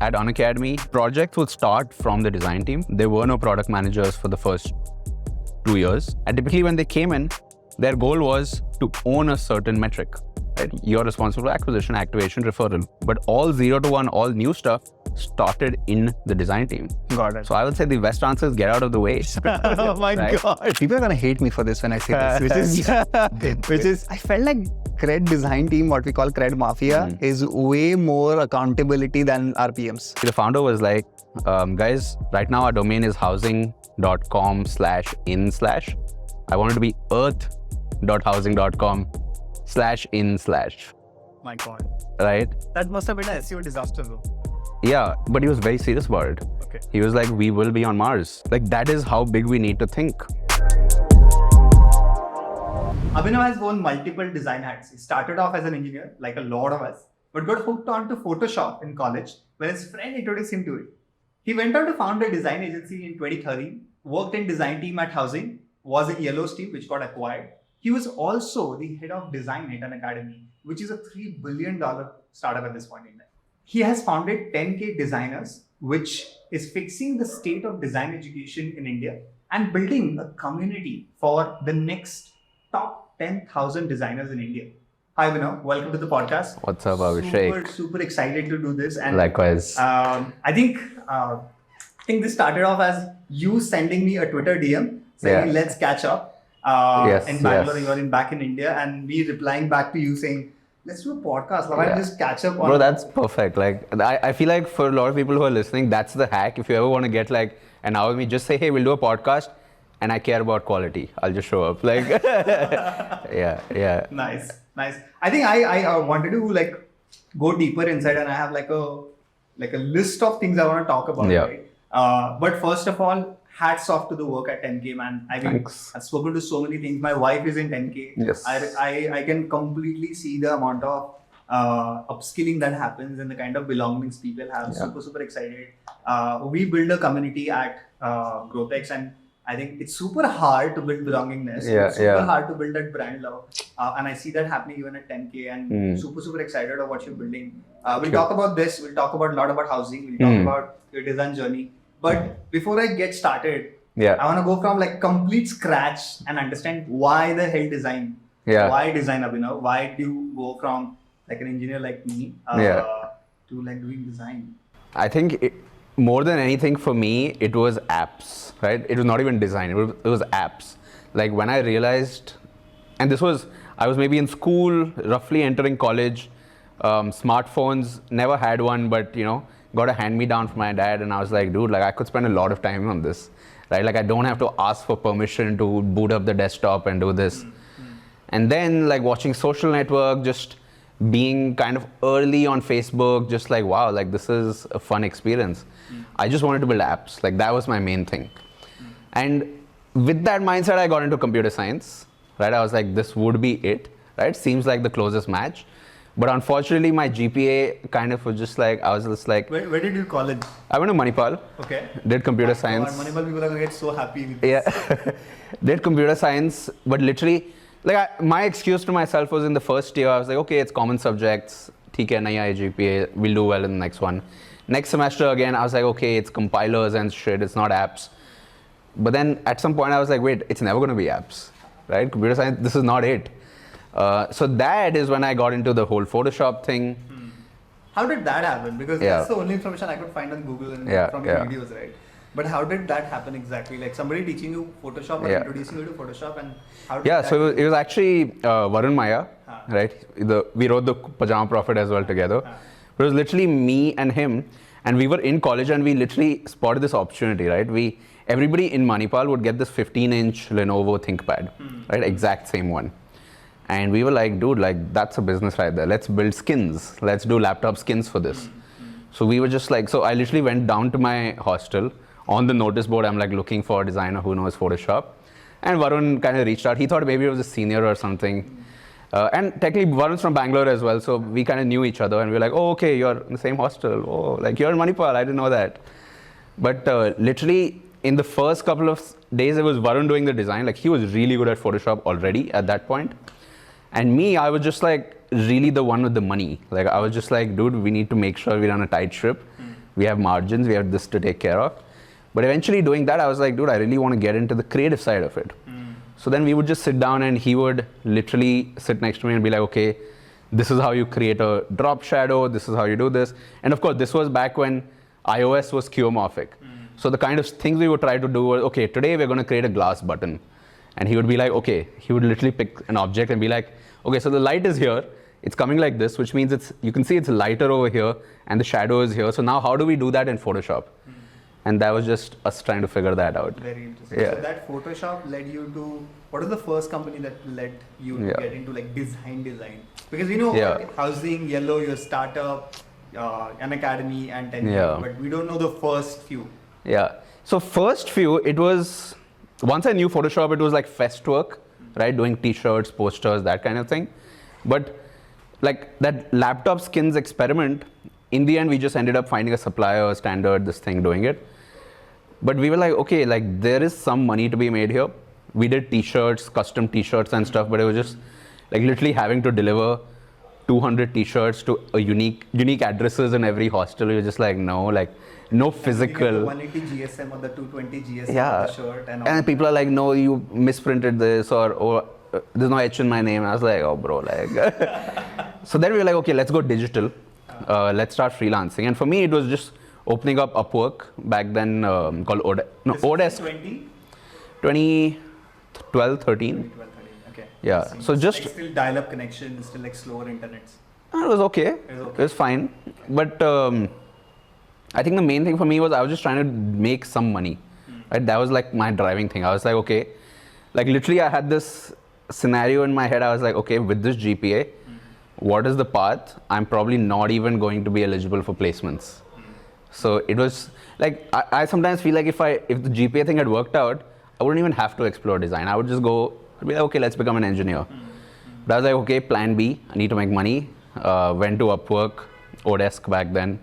at Unacademy, projects would start from the design team. There were no product managers for the first 2 years. And typically when they came in, their goal was to own a certain metric. Right? You're responsible for acquisition, activation, referral. But all 0 to 1, all new stuff started in the design team. Got it. So I would say the best answer is get out of the way. Oh my God. People are going to hate me for this when I say this, which is, I felt like cred design team, what we call cred mafia, is way more accountability than RPMs. The founder was like, guys, right now our domain is housing.com/in/. I want it to be earth.housing.com/in/. My God. Right? That must have been an SEO disaster though. Yeah, but he was very serious about it. Okay. He was like, we will be on Mars. Like, that is how big we need to think. Abhinav has worn multiple design hats. He started off as an engineer, like a lot of us, but got hooked on to Photoshop in college when his friend introduced him to it. He went on to found a design agency in 2013, worked in design team at Housing, was in Yelo's team, which got acquired. He was also the head of design at Unacademy, which is a $3 billion startup at this point in time. He has founded 10K Designers, which is fixing the state of design education in India and building a community for the next top 10,000 designers in India. Hi, Abhinav. Welcome to the podcast. What's up, Abhishek? Super excited to do this. And likewise. I think this started off as you sending me a Twitter DM saying, let's catch up. In Bangalore, you're back in India, and me replying back to you saying, let's do a podcast. I'll just catch up on. Bro, that's perfect. Like, I feel like for a lot of people who are listening, that's the hack. If you ever want to get like an hour with me, just say, hey, we'll do a podcast, and I care about quality. I'll just show up. Like, yeah. Nice. I think I wanted to like go deeper inside, and I have like a list of things I want to talk about. Yeah. Right? But first of all, hats off to the work at 10K, man. I mean, I've spoken to so many things. My wife is in 10K. Yes. I can completely see the amount of upskilling that happens and the kind of belongings people have. Yeah. Super excited. We build a community at GrowthX, and I think it's super hard to build belongingness. It's super hard to build that brand love. And I see that happening even at 10K, and super excited of what you're building. We'll talk about this. We'll talk about a lot about housing. We'll talk about your design journey. But before I get started, I want to go from like complete scratch and understand why the hell design? Why design, Abhinav? Why do you go from like an engineer like me to like doing design? I think more than anything for me, it was apps, right? It was not even design, it was apps. Like when I realized, and I was maybe in school, roughly entering college, smartphones, never had one, but got a hand-me-down from my dad, and I was like, dude, like I could spend a lot of time on this, right? Like I don't have to ask for permission to boot up the desktop and do this. And then like watching Social Network, just being kind of early on Facebook, just like, wow, like this is a fun experience. I just wanted to build apps. Like that was my main thing. And with that mindset, I got into computer science, right? I was like, this would be it, right? Seems like the closest match. But unfortunately, my GPA kind of was just like, I was just like... Where did you college? I went to Manipal. Okay. Did computer science. Manipal people are going to get so happy with this. Yeah. Did computer science, but literally, like my excuse to myself was in the first year, I was like, okay, it's common subjects. theek hai, nahi aaye GPA, we'll do well in the next one. Next semester again, I was like, okay, it's compilers and shit, it's not apps. But then at some point I was like, wait, it's never going to be apps, right? Computer science, this is not it. So that is when I got into the whole Photoshop thing. How did that happen? Because that's the only information I could find on Google and from your videos, right? But how did that happen exactly? Like somebody teaching you Photoshop or introducing you to Photoshop, and how did that so it was actually Varun Mayya, right? We wrote the Pajama Prophet as well together. It was literally me and him, and we were in college and we literally spotted this opportunity, right? Everybody in Manipal would get this 15-inch Lenovo ThinkPad, right? Exact same one. And we were like, dude, like that's a business right there. Let's build skins. Let's do laptop skins for this. So we were just like, so I literally went down to my hostel. On the notice board, I'm like looking for a designer who knows Photoshop. And Varun kind of reached out. He thought maybe it was a senior or something. And technically Varun's from Bangalore as well. So we kind of knew each other and we were like, oh, okay, you're in the same hostel. Oh, like you're in Manipal. I didn't know that. But literally in the first couple of days, it was Varun doing the design. Like he was really good at Photoshop already at that point. And me, I was just like really the one with the money. Like I was just like, dude, we need to make sure we run a tight ship. we have margins, we have this to take care of. But eventually doing that, I was like, dude, I really want to get into the creative side of it. So then we would just sit down and he would literally sit next to me and be like, okay, this is how you create a drop shadow, this is how you do this. And of course, this was back when iOS was geomorphic. So the kind of things we would try to do was, okay, today we're going to create a glass button. And he would be like, okay, he would literally pick an object and be like, okay, so the light is here, it's coming like this, which means you can see it's lighter over here and the shadow is here. So now how do we do that in Photoshop? And that was just us trying to figure that out. Very interesting. Yeah. So that Photoshop led you to, what was the first company that led you to get into like design? Because we know like housing, Yelo, your startup, Unacademy and 10, but we don't know the first few. Yeah. So first few, it was, once I knew Photoshop, it was like fest work, right? Doing t-shirts, posters, that kind of thing. But like that laptop skins experiment, in the end, we just ended up finding a supplier, standard, this thing, doing it. But we were like, okay, like there is some money to be made here. We did t-shirts, custom t-shirts and stuff, but it was just like literally having to deliver 200 t-shirts to a unique addresses in every hostel. We were just like, no, like no physical. The 180 GSM or the 220 GSM on the shirt and all. And people are like, no, you misprinted this, or there's no H in my name. And I was like, oh bro, like. So then we were like, okay, let's go digital. Let's start freelancing. And for me, it was just opening up Upwork back then, called Odesk. 2012, 13. Okay. Yeah. So just like still dial-up connection, still like slower internet. It was okay. It was fine. But I think the main thing for me was I was just trying to make some money. Right? That was like my driving thing. I was like, okay, like literally I had this scenario in my head. I was like, okay, with this GPA, what is the path? I'm probably not even going to be eligible for placements. So it was like, I sometimes feel like if the GPA thing had worked out, I wouldn't even have to explore design. I would just go, I'd be like, okay, let's become an engineer. But I was like, okay, plan B, I need to make money. Went to Upwork, Odesk back then.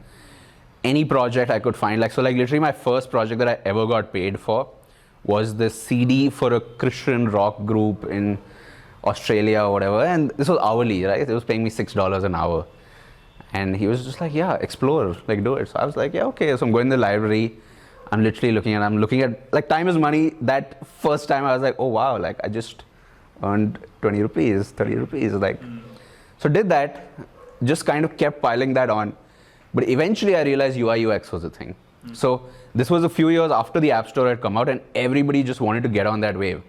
Any project I could find, so literally my first project that I ever got paid for was this CD for a Christian rock group in Australia or whatever, and this was hourly, right? It was paying me $6 an hour. And he was just like, yeah, explore, like do it. So I was like, yeah, okay. So I'm going to the library, I'm literally looking at, like time is money. That first time I was like, oh wow, like I just earned 20 rupees, 30 rupees, like. So did that, just kind of kept piling that on. But eventually I realized UI UX was a thing. So this was a few years after the App Store had come out and everybody just wanted to get on that wave.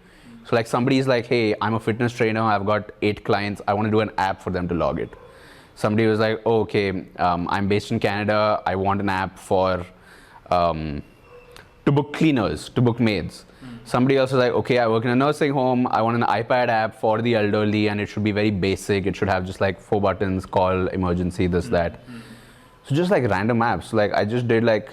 So like somebody's like, hey, I'm a fitness trainer, I've got 8 clients, I want to do an app for them to log it. Somebody was like, oh, okay, I'm based in Canada, I want an app for, to book cleaners, to book maids. Somebody else was like, okay, I work in a nursing home, I want an iPad app for the elderly and it should be very basic, it should have just like 4 buttons, call, emergency, this, that. So just like random apps, like I just did like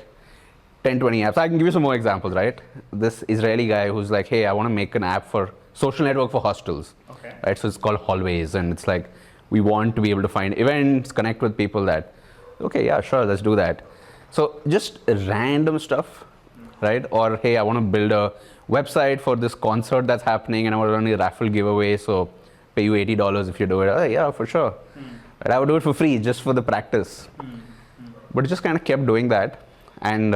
10, 20 apps. I can give you some more examples, right? This Israeli guy who's like, hey, I want to make an app for social network for hostels. Okay. Right? So it's called Hallways and it's like, we want to be able to find events, connect with people that, okay, yeah, sure, let's do that. So just random stuff, right? Or hey, I want to build a website for this concert that's happening and I want to run a raffle giveaway, so pay you $80 if you do it. Oh, yeah, for sure. Right? I would do it for free just for the practice. But just kind of kept doing that and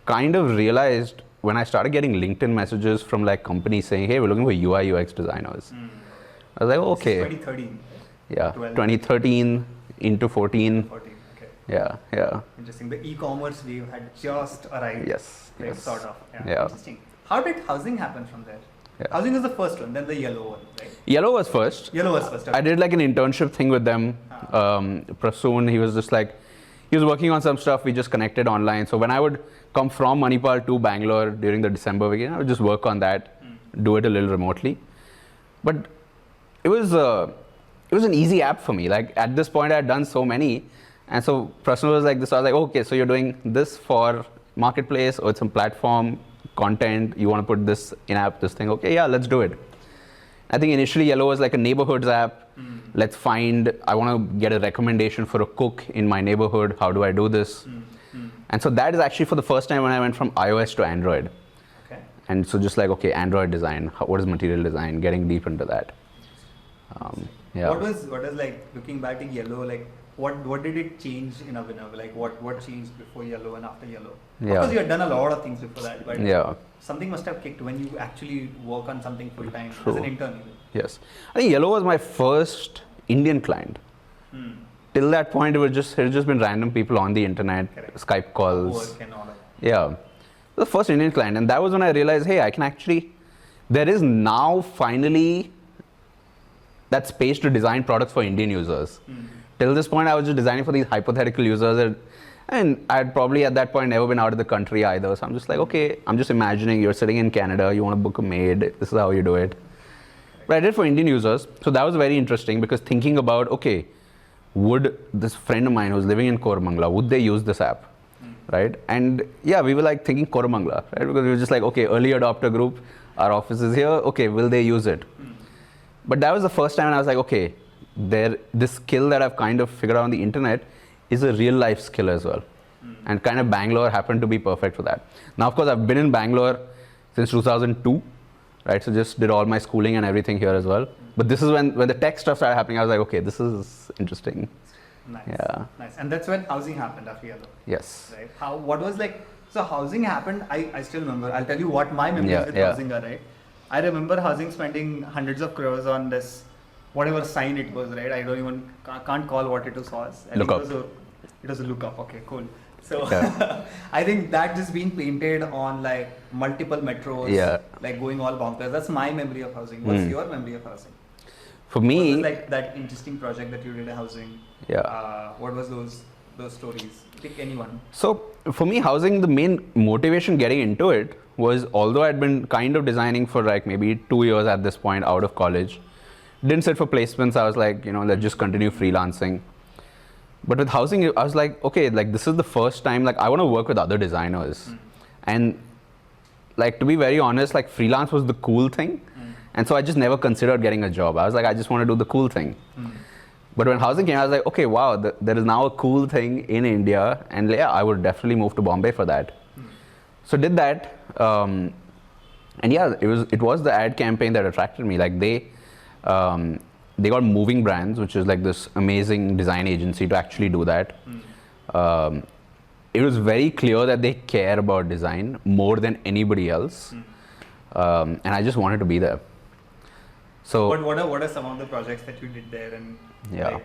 kind of realized when I started getting LinkedIn messages from like companies saying, hey, we're looking for UI UX designers. I was like, oh, okay. 2013. Yeah, 2013 into 14. 14, okay. Yeah. Interesting. The e-commerce wave had just arrived. Yes. Sort of. Yeah. Interesting. How did housing happen from there? Yeah. Housing was the first one, then the Yelo one, right? Yelo was first. Okay. I did like an internship thing with them. Prasoon, he was just like, he was working on some stuff, we just connected online. So when I would come from Manipal to Bangalore during the December weekend, I would just work on that, do it a little remotely. But it was an easy app for me. Like at this point I had done so many. And so Prasoon was like this, I was like, okay, so you're doing this for marketplace or it's some platform, content, you want to put this in app, this thing, okay, yeah, let's do it. I think initially Yelo was like a neighborhoods app. Let's find, I want to get a recommendation for a cook in my neighborhood. How do I do this? And so that is actually for the first time when I went from iOS to Android. Okay. And so just like, okay, Android design, what is material design? Getting deep into that. Yeah. What was like looking back at Yelo, like what did it change in Abhinav? Like what changed before Yelo and after Yelo? Yeah. Of course, you had done a lot of things before that, but Yeah. something must have kicked when you actually work on something full time True. as an intern. Even. Yes. I think Yelo was my first Indian client. Till that point, it had just been random people on the internet, Correct. Skype calls. Work and all of that. Yeah. The first Indian client. And that was when I realized, hey, I can actually, there is now finally that space to design products for Indian users. Till this point, I was just designing for these hypothetical users. And I had probably at that point never been out of the country either. So I'm just like, okay, I'm just imagining you're sitting in Canada, you want to book a maid, this is how you do it. But I did it for Indian users. So that was very interesting because thinking about, okay, would this friend of mine who's living in Koramangala, would they use this app? Right? And yeah, we were like thinking Koramangala, right? Because we were just like, okay, early adopter group, our office is here, okay, will they use it? But that was the first time I was like, okay, this skill that I've kind of figured out on the internet is a real life skill as well. And kind of Bangalore happened to be perfect for that. Now, of course, I've been in Bangalore since 2002, right? So just did all my schooling and everything here as well. But this is when the tech stuff started happening, I was like, okay, this is interesting. Nice. Yeah. Nice. And that's when housing happened after Yelo. Yes. Right. What was like, so housing happened, I still remember. I'll tell you what my memories with housing are, right? I remember housing spending hundreds of crores on this, whatever sign it was, right? I can't call what it was. It was a lookup. Okay, cool. So I think that just being painted on like multiple metros, like going all bonkers. That's my memory of housing. What's your memory of housing? For me, what was like that interesting project that you did at housing? Yeah. What was those stories? Pick anyone. So for me, housing, the main motivation getting into it was, although I'd been kind of designing for like maybe 2 years at this point out of college, didn't sit for placements. I was like, let's just continue freelancing. But with housing, I was like, okay, like this is the first time, like I want to work with other designers. And like, to be very honest, like freelance was the cool thing. And so I just never considered getting a job. I was like, I just want to do the cool thing. But when housing came, I was like, okay, wow, there is now a cool thing in India. And yeah, I would definitely move to Bombay for that. So did that. And yeah, it was the ad campaign that attracted me. Like they got Moving Brands, which is like this amazing design agency to actually do that. It was very clear that they care about design more than anybody else. And I just wanted to be there. So what are some of the projects that you did there, and like,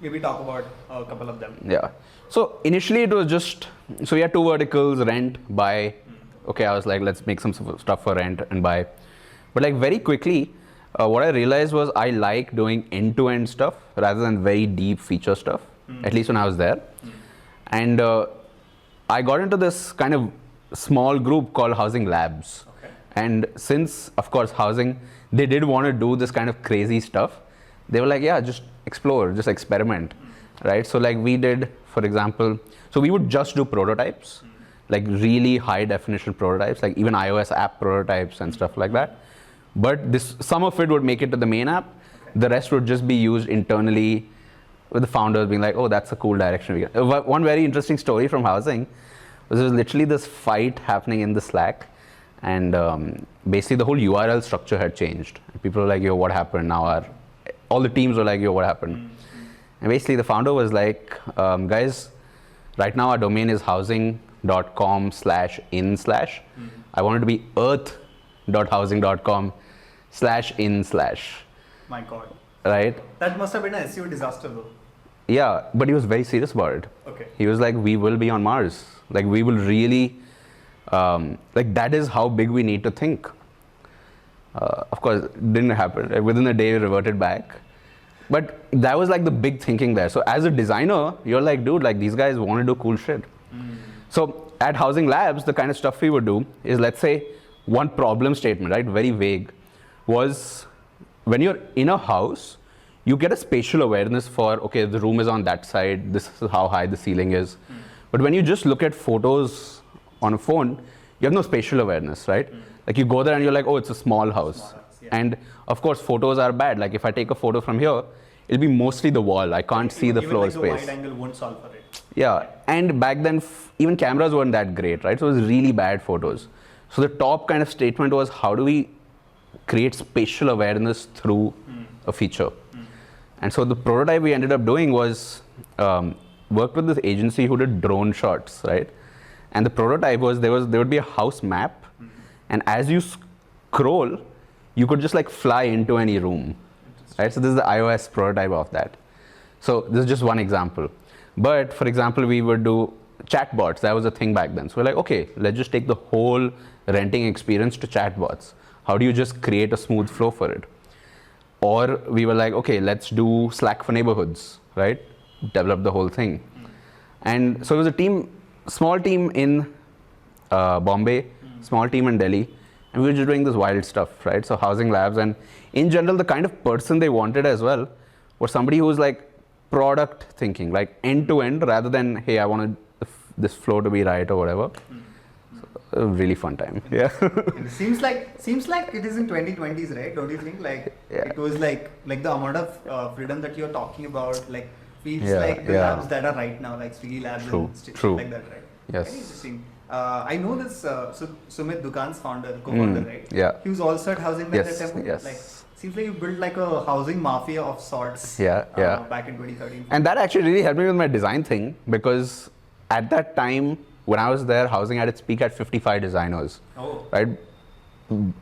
maybe talk about a couple of them. Yeah. So initially it was just, so we had 2 verticals, rent, buy. Okay, I was like, let's make some stuff for rent and buy. But like very quickly, what I realized was I like doing end-to-end stuff rather than very deep feature stuff, at least when I was there. And I got into this kind of small group called Housing Labs. And since, of course, housing, they did want to do this kind of crazy stuff. They were like, yeah, just explore, just experiment, right? So like we did, for example, so we would just do prototypes, like really high definition prototypes, like even iOS app prototypes and stuff like that. But some of it would make it to the main app. The rest would just be used internally with the founders being like, oh, that's a cool direction. One very interesting story from housing was there was literally this fight happening in the Slack. And basically the whole URL structure had changed. And people were like, yo, what happened? Now all the teams were like, yo, what happened? And basically the founder was like, guys, right now our domain is housing.com/in/. I want it to be earth.housing.com/in/. My God. Right? That must have been an SEO disaster though. Yeah, but he was very serious about it. Okay. He was like, we will be on Mars. Like we will really, like that is how big we need to think. Of course, it didn't happen. Like, within a day, we reverted back. But that was like the big thinking there. So as a designer, you're like, dude, like these guys want to do cool shit. So at Housing Labs, the kind of stuff we would do is, let's say, one problem statement, right, very vague, was when you're in a house, you get a spatial awareness for, okay, the room is on that side, this is how high the ceiling is. But when you just look at photos on a phone, you have no spatial awareness, right? Like you go there and you're like, oh, it's a small house. And of course, photos are bad. Like if I take a photo from here, it'll be mostly the wall. I can't see the floor space. space. The wide angle won't solve for it. Yeah, and back then, even cameras weren't that great, right? So it was really bad photos. So the top kind of statement was, how do we create spatial awareness through a feature? And so the prototype we ended up doing was worked with this agency who did drone shots, right? And the prototype was there would be a house map, and as you scroll, you could just like fly into any room, right? So this is the iOS prototype of that. So this is just one example. But for example, we would do chatbots. That was a thing back then. So we're like, okay, let's just take the whole renting experience to chatbots. How do you just create a smooth flow for it? Or we were like, okay, let's do Slack for neighborhoods, right? Develop the whole thing. And so it was a small team in Bombay, small team in Delhi, and we were just doing this wild stuff, right? So housing labs, and in general, the kind of person they wanted as well was somebody who was like product thinking, like end to end, rather than, hey, I wanted this flow to be right or whatever. So, a really fun time. Yeah. It seems like it is in 2020s, right? Don't you think? Like it was like the amount of freedom that you're talking about, like feels like the labs that are right now, like Swiggy labs and shit like that, right? Yes. Very interesting. I know this Sumit Dukan's co-founder, right? Yeah. He was also at housing at that time. Yes. Like, seems like you built like a housing mafia of sorts. Back in 2013. And that actually really helped me with my design thing, because at that time when I was there, housing at its peak at 55 designers. Oh. Right?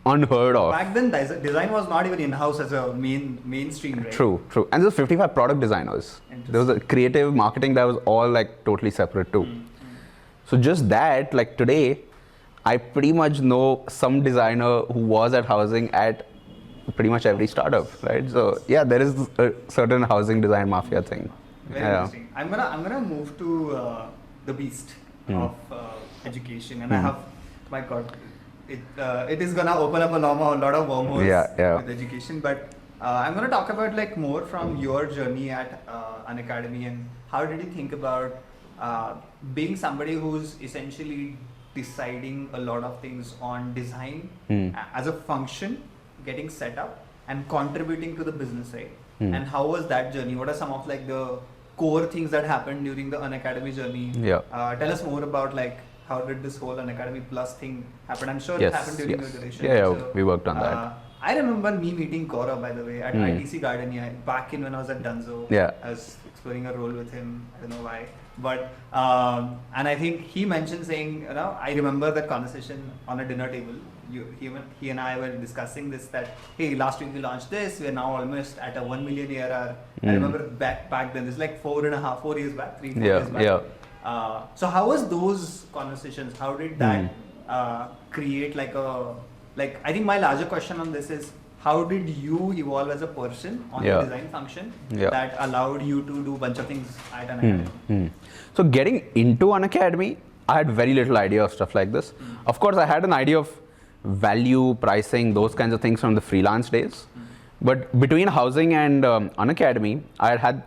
Unheard of. Back then, design was not even in-house as a mainstream, right? True. And there was 55 product designers. There was a creative marketing that was all like totally separate too. So just that, like today, I pretty much know some designer who was at housing at pretty much every startup, right? So yeah, there is a certain housing design mafia thing. Very interesting. I'm gonna move to the beast of education, and I have, my God, it is gonna open up a lot of wormholes with education. But I'm gonna talk about like more from your journey at Unacademy, and how did you think about being somebody who's essentially deciding a lot of things on design as a function, getting set up and contributing to the business side. And how was that journey? What are some of like the core things that happened during the Unacademy journey? Tell us more about like how did this whole Unacademy Plus thing happen? I'm sure it happened during your duration. So, we worked on that. I remember me meeting Gaurav, by the way, at ITC Gardenia back in when I was at Dunzo. I was exploring a role with him. I don't know why. But, and I think he mentioned saying, you know, I remember that conversation on a dinner table. He and I were discussing this, that, hey, last week we launched this, we're now almost at a 1 million ARR. I remember back then, this is like 4 years back, 3-4 years back. So how was those conversations? How did that create like I think my larger question on this is, how did you evolve as a person on the design function that allowed you to do a bunch of things at Unacademy? So getting into Unacademy, I had very little idea of stuff like this. Of course, I had an idea of value, pricing, those kinds of things from the freelance days. But between housing and Unacademy,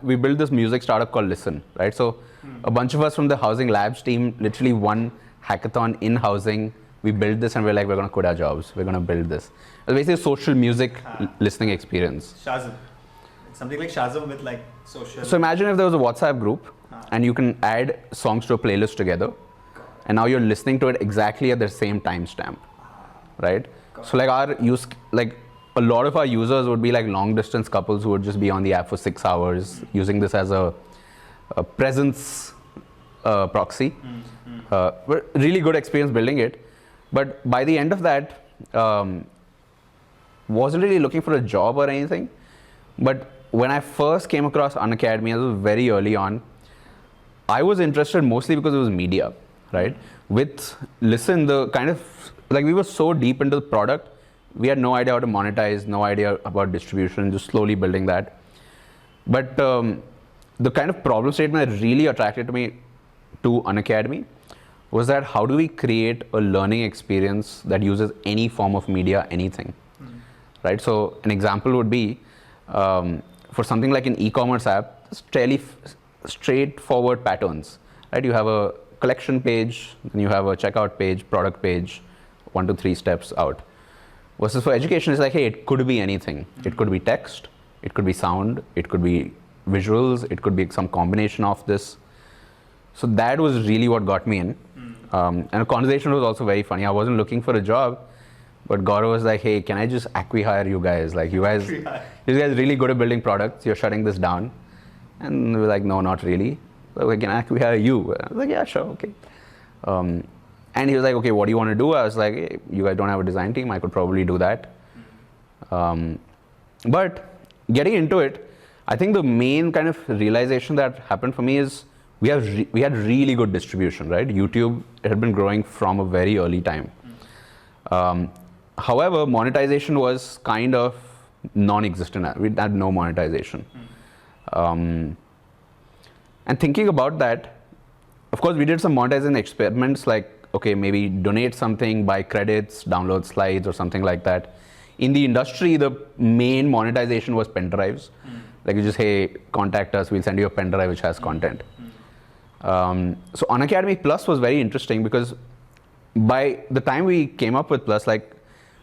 we built this music startup called Listen, right? So a bunch of us from the housing labs team, literally one hackathon in housing, we built this and we're like, we're going to quit our jobs. We're going to build this. It's basically a social music listening experience. Shazam. It's something like Shazam with like social. So imagine if there was a WhatsApp group and you can add songs to a playlist together, and now you're listening to it exactly at the same timestamp, right? So like a lot of our users would be like long distance couples who would just be on the app for 6 hours using this as a presence proxy. But really good experience building it. But by the end of that, wasn't really looking for a job or anything. But when I first came across Unacademy, it was very early on, I was interested mostly because it was media, right? With Listen, the kind of, like we were so deep into the product, we had no idea how to monetize, no idea about distribution, just slowly building that. But the kind of problem statement that really attracted me to Unacademy was that how do we create a learning experience that uses any form of media, anything, right? So an example would be, for something like an e-commerce app, it's fairly straightforward patterns, right? You have a collection page, then you have a checkout page, product page, 1 to 3 steps out. Versus for education, it's like, hey, it could be anything. It could be text, it could be sound, it could be visuals, it could be some combination of this. So that was really what got me in. And the conversation was also very funny. I wasn't looking for a job, but Gaurav was like, hey, can I just acqui-hire you guys? Like you guys really good at building products. You're shutting this down. And we were like, no, not really. Like, can we hire you? I was like, yeah, sure, okay. And he was like, okay, what do you want to do? I was like, hey, you guys don't have a design team. I could probably do that. But getting into it, I think the main kind of realization that happened for me is we had really good distribution, right? YouTube had been growing from a very early time. However, monetization was kind of non-existent. We had no monetization. And thinking about that, of course, we did some monetization experiments like, okay, maybe donate something, buy credits, download slides or something like that. In the industry, the main monetization was pen drives. Like you just, hey, contact us, we'll send you a pen drive which has content. So Unacademy Plus was very interesting because by the time we came up with Plus, like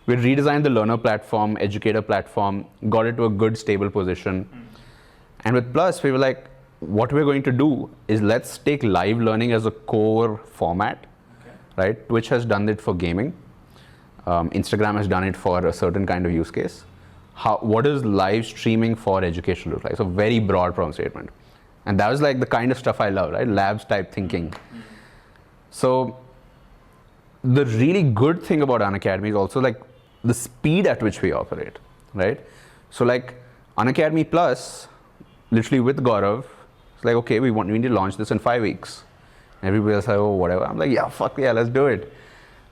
we redesigned the learner platform, educator platform, got it to a good stable position. And with Plus, we were like, what we're going to do is let's take live learning as a core format, right? Twitch has done it for gaming. Instagram has done it for a certain kind of use case. What is live streaming for education look like? So very broad problem statement. And that was like the kind of stuff I love, right? Labs type thinking. So the really good thing about Unacademy is also like the speed at which we operate, right? So like Unacademy Plus, literally with Gaurav, it's like, okay, we need to launch this in 5 weeks. And everybody else like, oh, whatever. I'm like, yeah, fuck yeah, let's do it.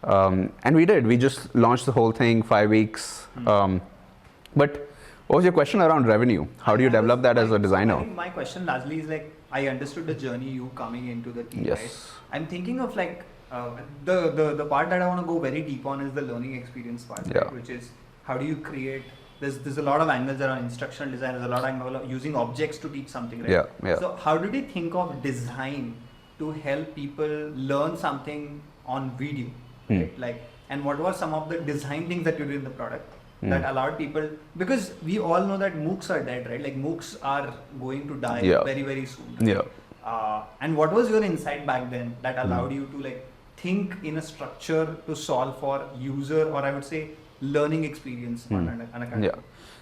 And we did. We just launched the whole thing 5 weeks. But what was your question around revenue? How do you develop that as a designer? I think my question largely is like, I understood the journey you coming into the team, yes. Right? I'm thinking of like, the part that I want to go very deep on is the learning experience part, yeah. Right? Which is how do you create, there's a lot of angles around instructional design, there's a lot of angle of using objects to teach something, right? Yeah, yeah. So how did you think of design to help people learn something on video, right? Like, and what were some of the design things that you did in the product that allowed people, because we all know that MOOCs are dead, right? Like MOOCs are going to die very, very soon. Right? Yeah. And what was your insight back then that allowed you to like think in a structure to solve for user, or I would say learning experience on an academy? Yeah.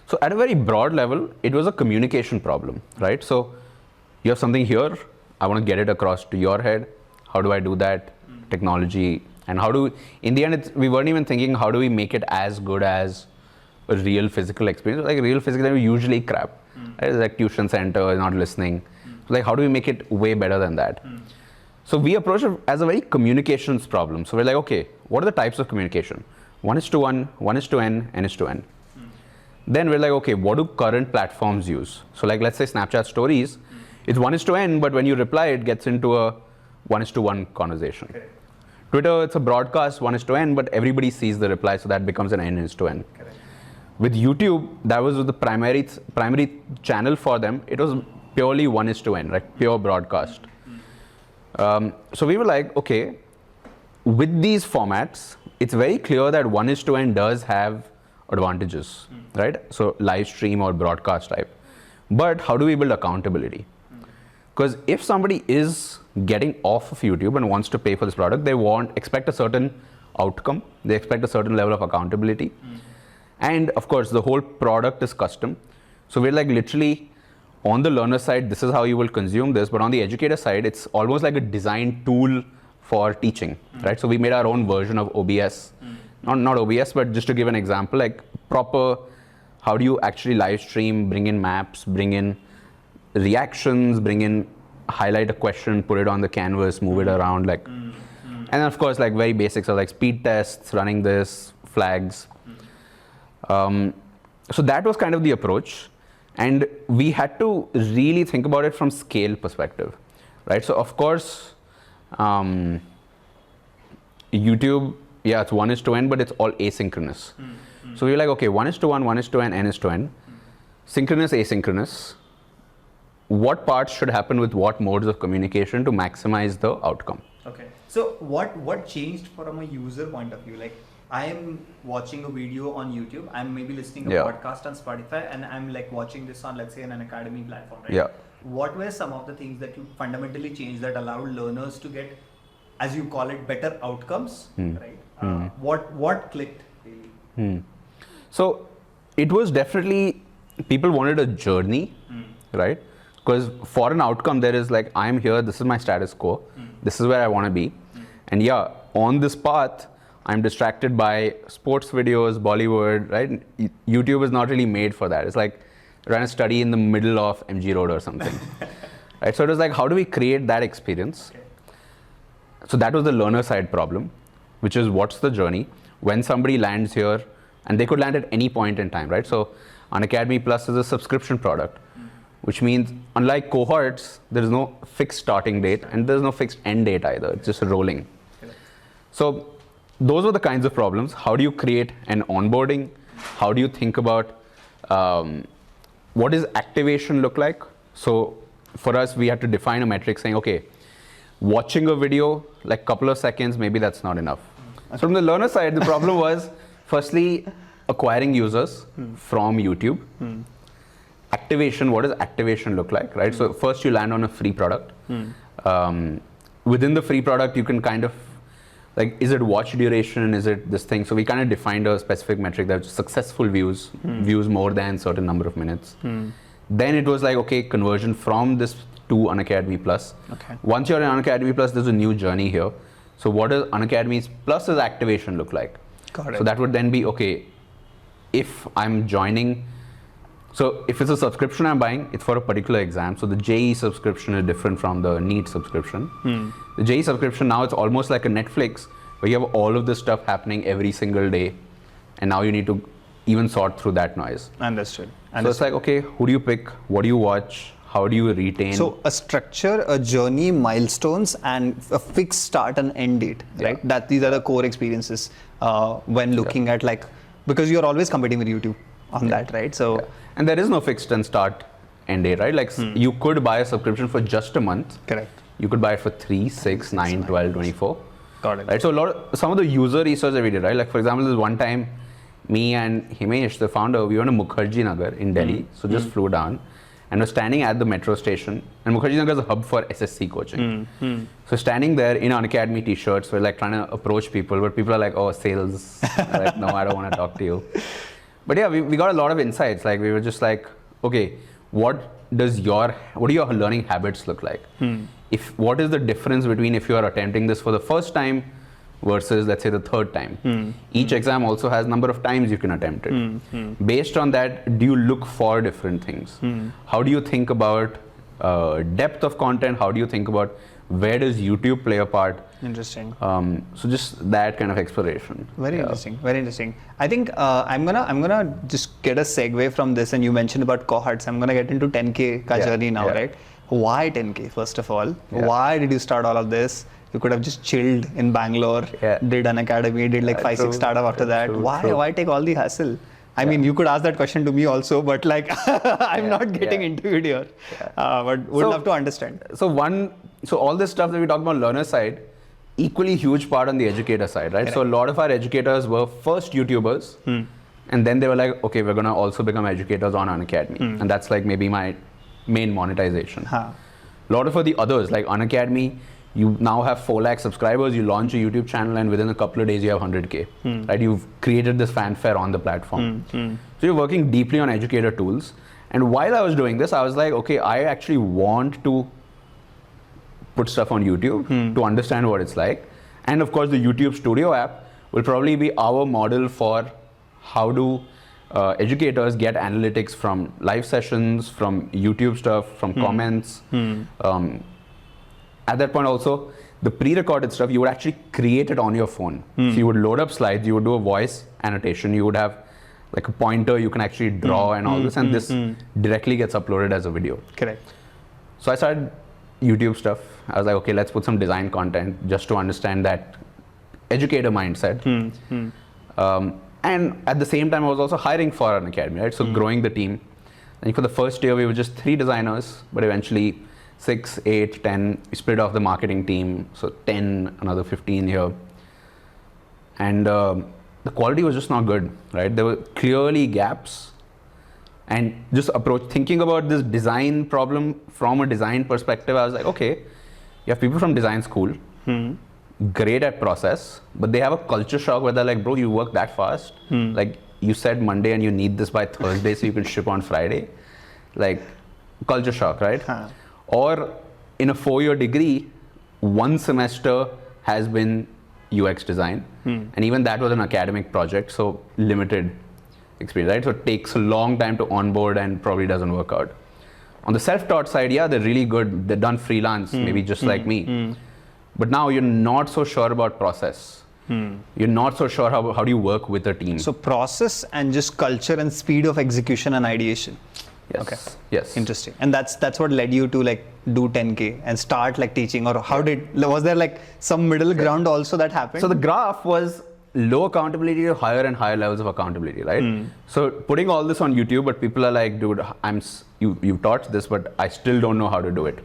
So at a very broad level, it was a communication problem, right? So you have something here, I want to get it across to your head. How do I do that? Technology. And how do, in the end, we weren't even thinking, how do we make it as good as a real physical experience? Like real physical experience usually crap. Right? It's like tuition center, not listening. So like, how do we make it way better than that? So we approach it as a very communications problem. So we're like, okay, what are the types of communication? 1:1, 1:n, n:1. Then we're like, okay, what do current platforms use? So like, let's say Snapchat stories, it's 1:n, but when you reply, it gets into a 1:1 conversation. Okay. Twitter, it's a broadcast 1:n, but everybody sees the reply, so that becomes an n:n. Correct. With YouTube, that was the primary channel for them. It was purely 1:n, like pure broadcast. So we were like, okay, with these formats, it's very clear that 1:n does have advantages, right? So live stream or broadcast type. But how do we build accountability? Because if somebody is getting off of YouTube and wants to pay for this product, they expect a certain outcome. They expect a certain level of accountability. And of course, the whole product is custom. So we're like literally on the learner side, this is how you will consume this. But on the educator side, it's almost like a design tool for teaching, right? So we made our own version of OBS. Not OBS, but just to give an example, like proper, how do you actually live stream, bring in maps, bring in reactions, highlight a question, put it on the canvas, move it around, like, and then of course, like very basics are like speed tests, running this, flags. So that was kind of the approach, and we had to really think about it from scale perspective, right? So of course, YouTube, yeah, it's 1:n, but it's all asynchronous. So we were like, okay, 1:1, 1:n, n:1. Synchronous, asynchronous. What parts should happen with what modes of communication to maximize the outcome? Okay. So what changed from a user point of view? Like, I am watching a video on YouTube. I'm maybe listening to a podcast on Spotify, and I'm like watching this on, let's say, an academy platform, right? Yeah. What were some of the things that you fundamentally changed that allowed learners to get, as you call it, better outcomes, right? What clicked really? So it was definitely, people wanted a journey, right? Because for an outcome, there is like, I'm here, this is my status quo, this is where I want to be. And yeah, on this path, I'm distracted by sports videos, Bollywood, right? YouTube is not really made for that. It's like trying to study in the middle of MG Road or something. Right? So it was like, how do we create that experience? Okay. So that was the learner side problem, which is what's the journey? When somebody lands here, and they could land at any point in time, right? So Unacademy Plus is a subscription product, which means unlike cohorts, there is no fixed starting date and there's no fixed end date either. It's just rolling. So those are the kinds of problems. How do you create an onboarding? How do you think about what does activation look like? So for us, we had to define a metric saying, okay, watching a video, like couple of seconds, maybe that's not enough. So from the learner side, the problem was firstly, acquiring users from YouTube. Activation, what does activation look like, right? So first you land on a free product. Within the free product, you can kind of, like, is it watch duration? Is it this thing? So we kind of defined a specific metric that's successful views, views more than certain number of minutes. Then it was like, okay, conversion from this to Unacademy Plus. Okay. Once you're in Unacademy Plus, there's a new journey here. So what does Unacademy Plus's activation look like? Got it. So that would then be, okay, if I'm joining, so if it's a subscription I'm buying, it's for a particular exam. So the JEE subscription is different from the NEET subscription. The JEE subscription, now it's almost like a Netflix, where you have all of this stuff happening every single day. And now you need to even sort through that noise. Understood. So it's like, okay, who do you pick? What do you watch? How do you retain? So a structure, a journey, milestones, and a fixed start and end date, right? That these are the core experiences when looking at, like, because you're always competing with YouTube on that, right? So and there is no fixed and start end date, right? Like you could buy a subscription for just a month. Correct. You could buy it for 3, 6, 9, 12, 24. Got it. Right? So some of the user research that we did, right? Like for example, this one time, me and Himesh, the founder, we went to Mukherjee Nagar in Delhi. So just flew down and was standing at the metro station. And Mukherjee Nagar is a hub for SSC coaching. So standing there in Unacademy t-shirts, we're like trying to approach people, but people are like, oh, sales. Like, no, I don't want to talk to you. But yeah, we got a lot of insights. Like we were just like, okay, what do your learning habits look like? What is the difference between if you are attempting this for the first time versus, let's say, the third time? Each exam also has number of times you can attempt it. Based on that, do you look for different things? How do you think about depth of content? How do you think about where does YouTube play a part? Interesting. So just that kind of exploration. Very interesting. Very interesting. I think I'm gonna just get a segue from this. And you mentioned about cohorts. I'm gonna get into 10K journey now, right? Why 10K? First of all, why did you start all of this? You could have just chilled in Bangalore, did Unacademy, did like 5-6 startup after that. Why take all the hassle? I mean, you could ask that question to me also, but like I'm not getting into it here. But would love to understand. So all this stuff that we talk about learner side, equally huge part on the educator side, right? Correct. So a lot of our educators were first YouTubers, and then they were like, okay, we're gonna also become educators on Unacademy, and that's like maybe my main monetization. A lot of the others, like Unacademy, you now have 4 lakh subscribers, you launch a YouTube channel, and within a couple of days you have 100K, right? You've created this fanfare on the platform. So you're working deeply on educator tools. And while I was doing this, I was like, okay, I actually want to put stuff on YouTube to understand what it's like. And of course, the YouTube Studio app will probably be our model for how do educators get analytics from live sessions, from YouTube stuff, from comments. At that point also, the pre-recorded stuff, you would actually create it on your phone. So you would load up slides, you would do a voice annotation, you would have like a pointer, you can actually draw and all this, and this directly gets uploaded as a video. Correct. So I started YouTube stuff. I was like, okay, let's put some design content just to understand that educator mindset. And at the same time, I was also hiring for Unacademy, right? So growing the team. I think for the first year, we were just 3 designers, but eventually 6, 8, 10, we split off the marketing team. So 10, another 15 here. And the quality was just not good, right? There were clearly gaps. And just thinking about this design problem from a design perspective, I was like, okay, you have people from design school, great at process, but they have a culture shock where they're like, bro, you work that fast? Like you said Monday and you need this by Thursday so you can ship on Friday. Like, culture shock, right? Huh. Or in a 4-year degree, one semester has been UX design, and even that was an academic project, so limited experience, right? So it takes a long time to onboard and probably doesn't work out. On the self-taught side, yeah, they're really good. They've done freelance, maybe just like me. But now you're not so sure about process. You're not so sure how do you work with a team. So process and just culture and speed of execution and ideation. Yes. Okay. Yes. Interesting. And that's what led you to like do 10K and start like teaching, or was there like some middle ground also that happened? So the graph was low accountability to higher and higher levels of accountability, right? So putting all this on YouTube, but people are like, dude, you taught this, but I still don't know how to do it,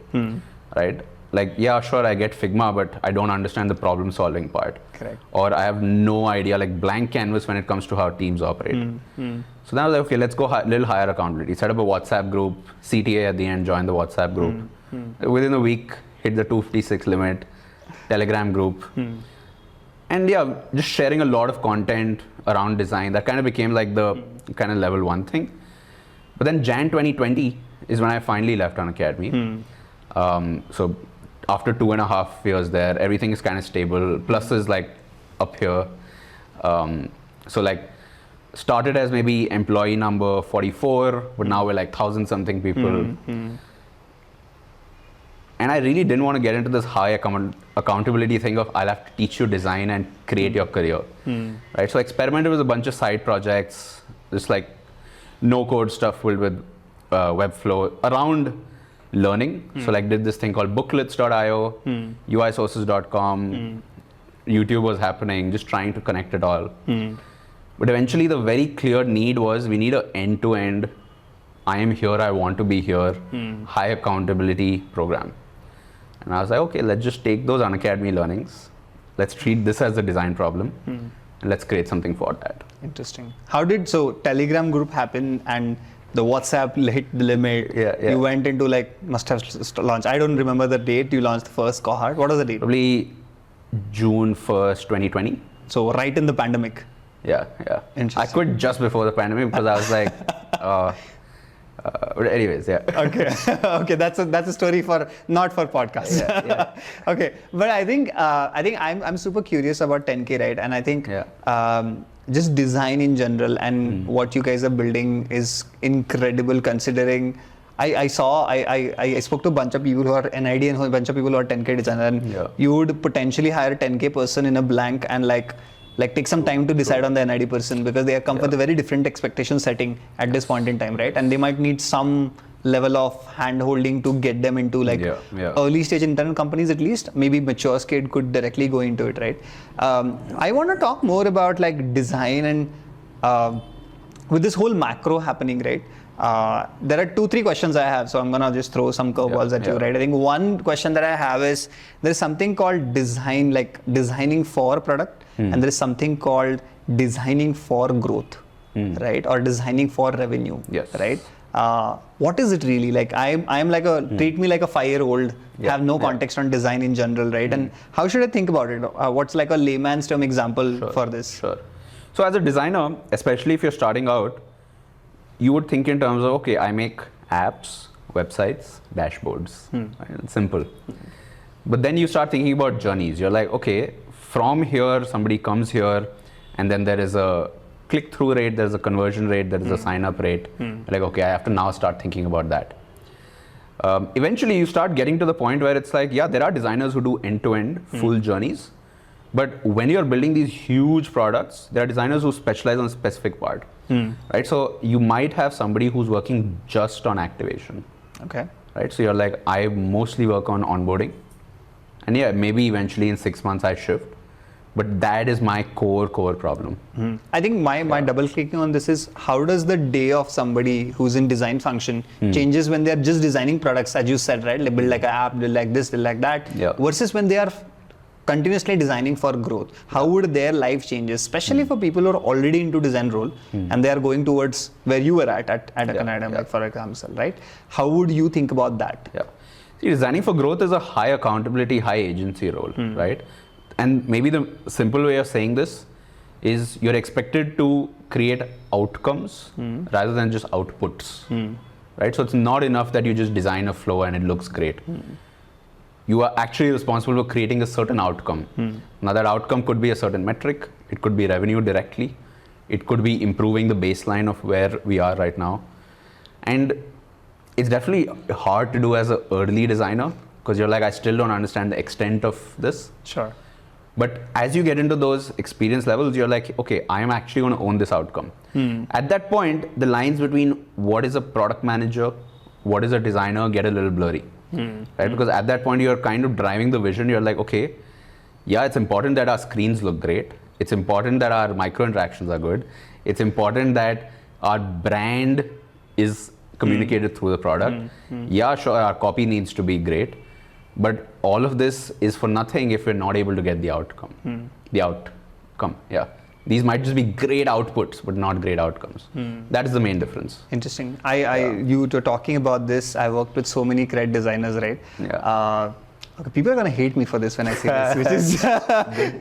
right? Like, yeah, sure, I get Figma, but I don't understand the problem solving part. Correct. Or I have no idea, like blank canvas when it comes to how teams operate. So now I was like, okay, let's go little higher accountability. Set up a WhatsApp group, CTA at the end, join the WhatsApp group. Within a week, hit the 256 limit, Telegram group. And yeah, just sharing a lot of content around design. That kind of became like the kind of level 1 thing. But then Jan 2020 is when I finally left Unacademy. So after 2.5 years there, everything is kind of stable. Plus is like up here. So like started as maybe employee number 44, but now we're like 1,000 something people. And I really didn't want to get into this high accountability thing of I'll have to teach you design and create your career, right? So I experimented with a bunch of side projects, just like no-code stuff filled with Webflow around learning. So like did this thing called booklets.io, uisources.com, YouTube was happening, just trying to connect it all. But eventually the very clear need was we need an end-to-end, I am here, I want to be here, high accountability program. And I was like, okay, let's just take those Unacademy learnings. Let's treat this as a design problem and let's create something for that. Interesting. So Telegram group happened and the WhatsApp hit the limit. Yeah. You went into like, must have launched. I don't remember the date you launched the first cohort. What was the date? Probably June 1st, 2020. So right in the pandemic. Yeah. Interesting. I quit just before the pandemic because I was like, but anyways, yeah. Okay, that's a story for not for podcast. Yeah. Okay, but I think I'm super curious about 10K, right? And I think just design in general and what you guys are building is incredible. Considering I spoke to a bunch of people who are NID and a bunch of people who are 10K designer, and you would potentially hire a 10K person in a blank and like take some time to decide on the NID person, because they come with a very different expectation setting at this point in time, right? And they might need some level of hand holding to get them into like early stage internal companies at least. Maybe mature kid could directly go into it, right? I want to talk more about like design and with this whole macro happening, right? There are 2-3 questions I have, so I'm gonna just throw some curveballs at you, right? I think one question that I have is there's something called design, like designing for product, and there is something called designing for growth, right? Or designing for revenue, right? What is it really? Like I'm like treat me like a 5-year-old, have no context on design in general, right? And how should I think about it? What's like a layman's term example for this? Sure. So as a designer, especially if you're starting out, you would think in terms of, okay, I make apps, websites, dashboards. Right? It's simple. But then you start thinking about journeys. You're like, okay, from here, somebody comes here, and then there is a click-through rate, there's a conversion rate, there is a sign-up rate. Like, okay, I have to now start thinking about that. Eventually, you start getting to the point where it's like, yeah, there are designers who do end-to-end full journeys. But when you're building these huge products, there are designers who specialize on a specific part. Right? So you might have somebody who's working just on activation. Okay. Right? So you're like, I mostly work on onboarding. And yeah, maybe eventually in 6 months I shift. But that is my core problem. I think my double clicking on this is, how does the day of somebody who's in design function changes when they're just designing products, as you said, right? They build like an app, build like this, build like that, versus when they are continuously designing for growth. How would their life change, especially for people who are already into design role and they are going towards where you were at Unacademy, like for example, right? How would you think about that? See, designing for growth is a high accountability, high agency role, right? And maybe the simple way of saying this is you're expected to create outcomes rather than just outputs, right? So it's not enough that you just design a flow and it looks great. You are actually responsible for creating a certain outcome. Now that outcome could be a certain metric, it could be revenue directly, it could be improving the baseline of where we are right now. And it's definitely hard to do as an early designer, because you're like, I still don't understand the extent of this. Sure. But as you get into those experience levels, you're like, okay, I am actually going to own this outcome. At that point, the lines between what is a product manager, what is a designer get a little blurry. Right? Because at that point, you're kind of driving the vision. You're like, okay, yeah, it's important that our screens look great. It's important that our micro interactions are good. It's important that our brand is communicated through the product. Yeah, sure, our copy needs to be great. But all of this is for nothing if we're not able to get the outcome. The outcome, yeah. These might just be great outputs, but not great outcomes. That is the main difference. Interesting. You were talking about this. I worked with so many cred designers, right? Yeah. Okay, people are gonna hate me for this when I say this,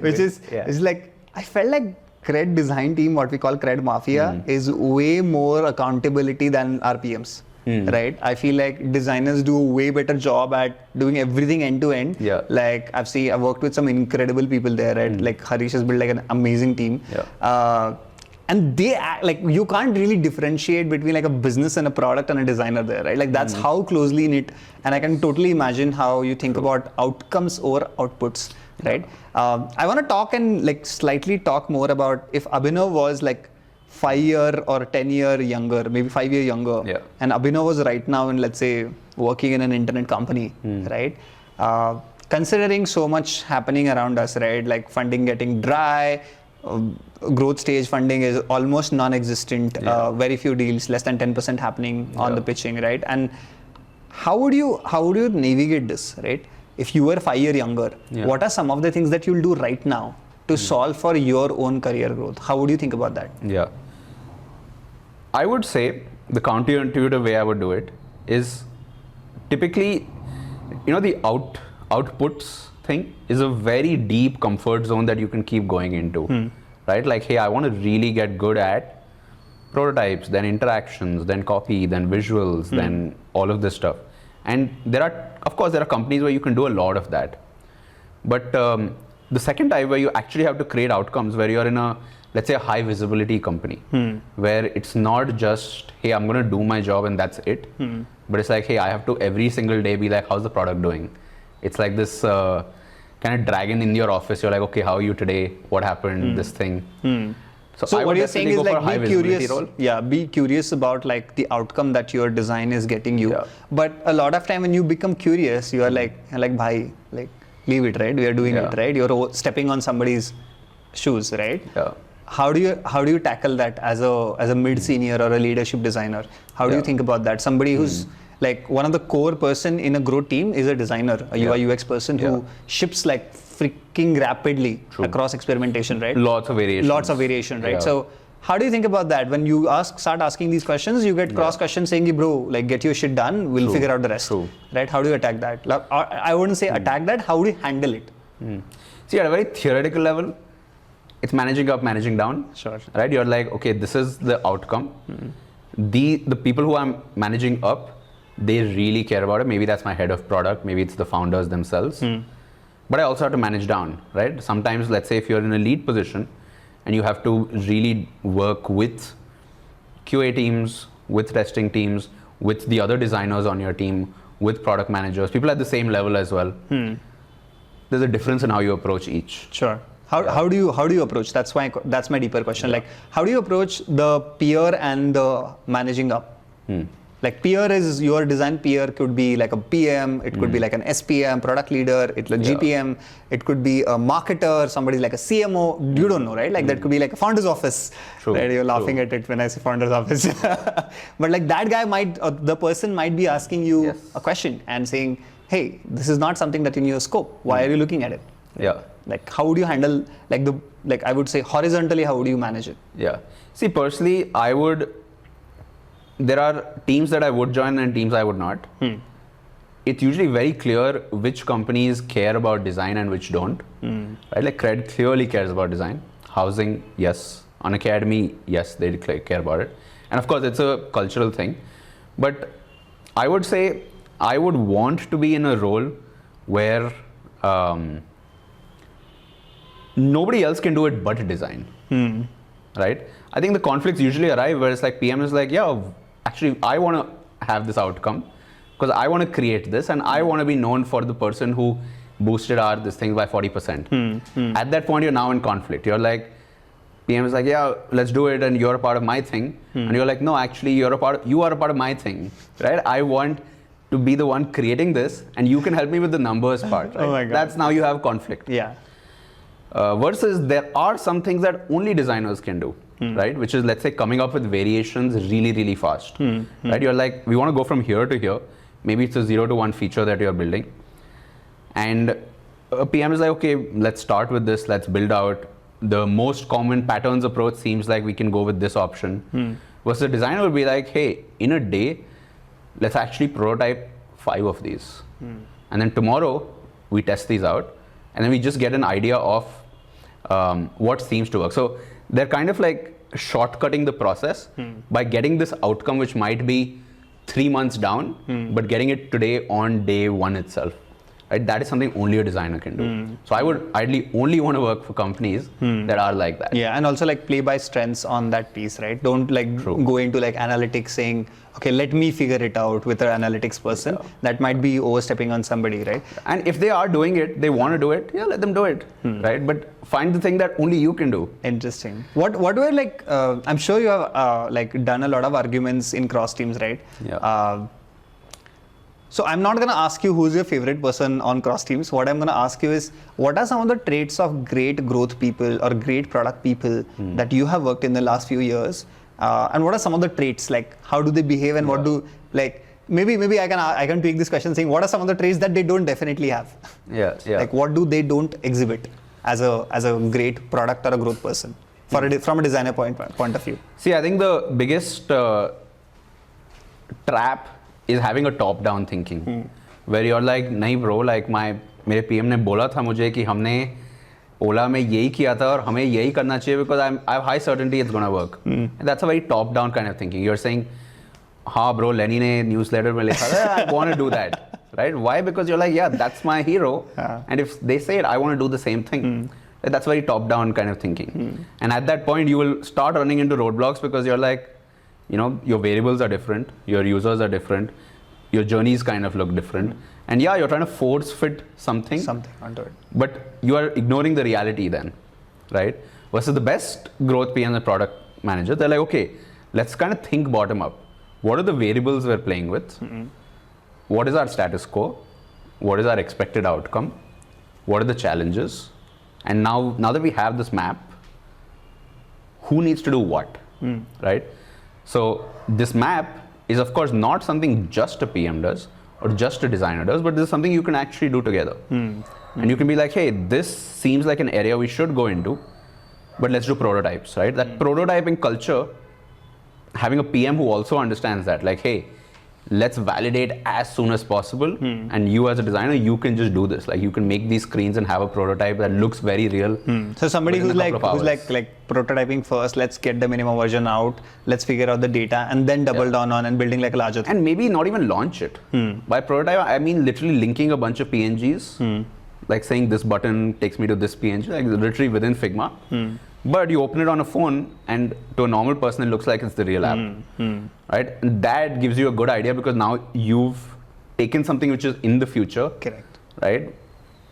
which is it's like, I felt like cred design team, what we call cred mafia, is way more accountability than our PMs. Right? I feel like designers do a way better job at doing everything end to end. Yeah. Like I've worked with some incredible people there, right? Like Harish has built like an amazing team. Yeah. And they act, like, you can't really differentiate between like a business and a product and a designer there, right? Like that's how closely knit. And I can totally imagine how you think about outcomes over outputs, right? I want to talk and like slightly talk more about if Abhinav was like 5 year or 10 year younger, maybe 5 year younger, and Abhinav was right now in, let's say, working in an internet company, right? Considering so much happening around us, right? Like funding getting dry, growth stage funding is almost non-existent, very few deals, less than 10% happening on the pitching, right? And how would you navigate this, right? If you were 5 year younger, what are some of the things that you'll do right now to solve for your own career growth? How would you think about that? Yeah. I would say the counterintuitive way I would do it is typically, the outputs thing is a very deep comfort zone that you can keep going into, right? Like, hey, I want to really get good at prototypes, then interactions, then copy, then visuals, then all of this stuff. And there are companies where you can do a lot of that. But the second type where you actually have to create outcomes, where you're in a, let's say, a high visibility company, where it's not just, hey, I'm going to do my job and that's it. But it's like, hey, I have to every single day be like, how's the product doing? It's like this kind of dragon in your office. You're like, okay, how are you today? What happened? This thing. So what you're saying is like, be curious. Yeah, be curious about like the outcome that your design is getting you. Yeah. But a lot of time when you become curious, you are like, bhai, like, leave it, right? We are doing it, right? You're stepping on somebody's shoes, right? Yeah. How do you tackle that as a mid-senior or a leadership designer? How do you think about that? Somebody who's like, one of the core person in a growth team is a designer, a UI UX person who ships like freaking rapidly across experimentation, right? Lots of variation, right? So how do you think about that? When you start asking these questions, you get cross questions saying, bro, like, get your shit done, we'll figure out the rest. Right? How do you attack that? Like, I wouldn't say attack that, how do you handle it? See, at a very theoretical level, it's managing up, managing down. Sure. Right? You're like, okay, this is the outcome. The people who I'm managing up, they really care about it. Maybe that's my head of product, maybe it's the founders themselves. But I also have to manage down, right? Sometimes, let's say if you're in a lead position and you have to really work with QA teams, with testing teams, with the other designers on your team, with product managers, people at the same level as well. There's a difference in how you approach each. Sure. How do you approach? That's my deeper question. Like, how do you approach the peer and the managing up? Like, peer is your design peer, could be like a PM, it could be like an SPM, product leader, it's a GPM, it could be a marketer, somebody's like a CMO, you don't know, right? Like, that could be like a founder's office. Right? You're laughing at it when I say founder's office. But like, that guy the person might be asking you a question and saying, hey, this is not something that in your scope. Why are you looking at it? Yeah. Like, how would you handle, like I would say horizontally, how would you manage it? Yeah. See, personally, there are teams that I would join and teams I would not. It's usually very clear which companies care about design and which don't. Right? Like, Cred clearly cares about design. Housing, yes. Unacademy, yes, they care about it. And of course, it's a cultural thing. But I would say I would want to be in a role where nobody else can do it but design. Right? I think the conflicts usually arrive where it's like PM is like, yeah, actually I want to have this outcome because I want to create this and I want to be known for the person who boosted this thing by 40%. At that point, you're now in conflict. You're like, PM is like, yeah, let's do it, and you're a part of my thing. And you're like, no, actually, you are a part of my thing, right? I want to be the one creating this, and you can help me with the numbers part, right? Oh my God. That's now you have conflict. Yeah. Versus there are some things that only designers can do, right? Which is, let's say, coming up with variations really, really fast, right? You're like, we want to go from here to here. Maybe it's a 0 to 1 feature that you're building. And a PM is like, okay, let's start with this, let's build out. The most common patterns approach seems like we can go with this option. Versus a designer will be like, hey, in a day, let's actually prototype 5 of these. And then tomorrow, we test these out. And then we just get an idea of what seems to work. So they're kind of like shortcutting the process by getting this outcome, which might be 3 months down, but getting it today on day 1 itself. Right? That is something only a designer can do. So I would ideally only want to work for companies that are like that. Yeah, and also like play by strengths on that piece, right? Don't like go into like analytics saying, okay, let me figure it out with an analytics person. Yeah. That might be overstepping on somebody, right? And if they are doing it, they want to do it, yeah, let them do it, right? But find the thing that only you can do. Interesting. What were like, I'm sure you have like done a lot of arguments in cross teams, right? Yeah. So I'm not going to ask you who's your favorite person on cross teams. What I'm going to ask you is, what are some of the traits of great growth people or great product people that you have worked in the last few years? And what are some of the traits, like how do they behave and what do, like, maybe I can tweak this question saying, what are some of the traits that they don't definitely have? Yeah. Like what do they don't exhibit as a great product or a growth person from a designer point of view? See, I think the biggest trap is having a top-down thinking, where you're like, nahi bro, like मेरे PM ने बोला था मुझे कि हमने ओला में यही किया था और हमें यही करना चाहिए because I have high certainty it's gonna work. And that's a very top-down kind of thinking. You're saying, हाँ bro, Lenny ने newsletter में लिखा था, I want to do that, right? Why? Because you're like, yeah, that's my hero, and if they say it, I want to do the same thing. That's very top-down kind of thinking. And at that point, you will start running into roadblocks because you're like, you know, your variables are different, your users are different, your journeys kind of look different. And yeah, you're trying to force fit something onto it. But you are ignoring the reality then, right? Versus the best growth PM and product manager, they're like, okay, let's kind of think bottom up. What are the variables we're playing with? What is our status quo? What is our expected outcome? What are the challenges? And now that we have this map, who needs to do what, right? So this map is of course not something just a PM does or just a designer does, but this is something you can actually do together. And you can be like, hey, this seems like an area we should go into, but let's do prototypes, right? That prototyping culture, having a PM who also understands that, like, hey, let's validate as soon as possible. And you as a designer, you can just do this. Like you can make these screens and have a prototype that looks very real. So somebody who's like prototyping first, let's get the minimum version out, let's figure out the data and then double down on and building like a larger thing. And maybe not even launch it. By prototype, I mean literally linking a bunch of PNGs, like saying this button takes me to this PNG, like literally within Figma. But you open it on a phone and to a normal person, it looks like it's the real app, right? And that gives you a good idea because now you've taken something which is in the future, correct, right?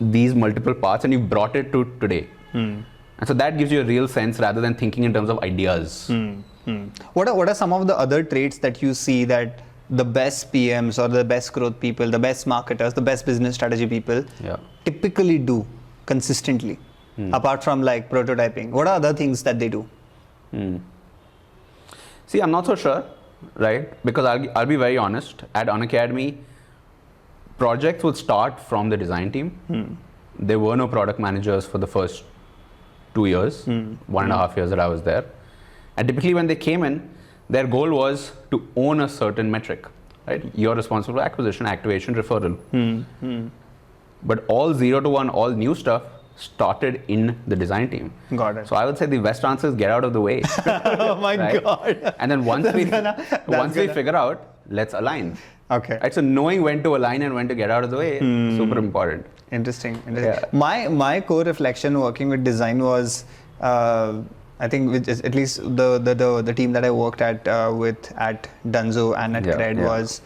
These multiple parts and you've brought it to today. And so that gives you a real sense rather than thinking in terms of ideas. What are some of the other traits that you see that the best PMs or the best growth people, the best marketers, the best business strategy people typically do consistently? Apart from like prototyping, what are other things that they do? See, I'm not so sure, right? Because I'll be very honest. At Unacademy, projects would start from the design team. There were no product managers for the first 2 years, 1.5 years that I was there. And typically when they came in, their goal was to own a certain metric, right? You're responsible for acquisition, activation, referral. But all 0 to 1, all new stuff started in the design team. Got it. So I would say the best answer is get out of the way. Oh my God. And then once we figure out, let's align. Okay. Right? So knowing when to align and when to get out of the way is super important. Interesting. Yeah. My core reflection working with design was, I think, which is at least the team that I worked at with at Dunzo and at Cred was,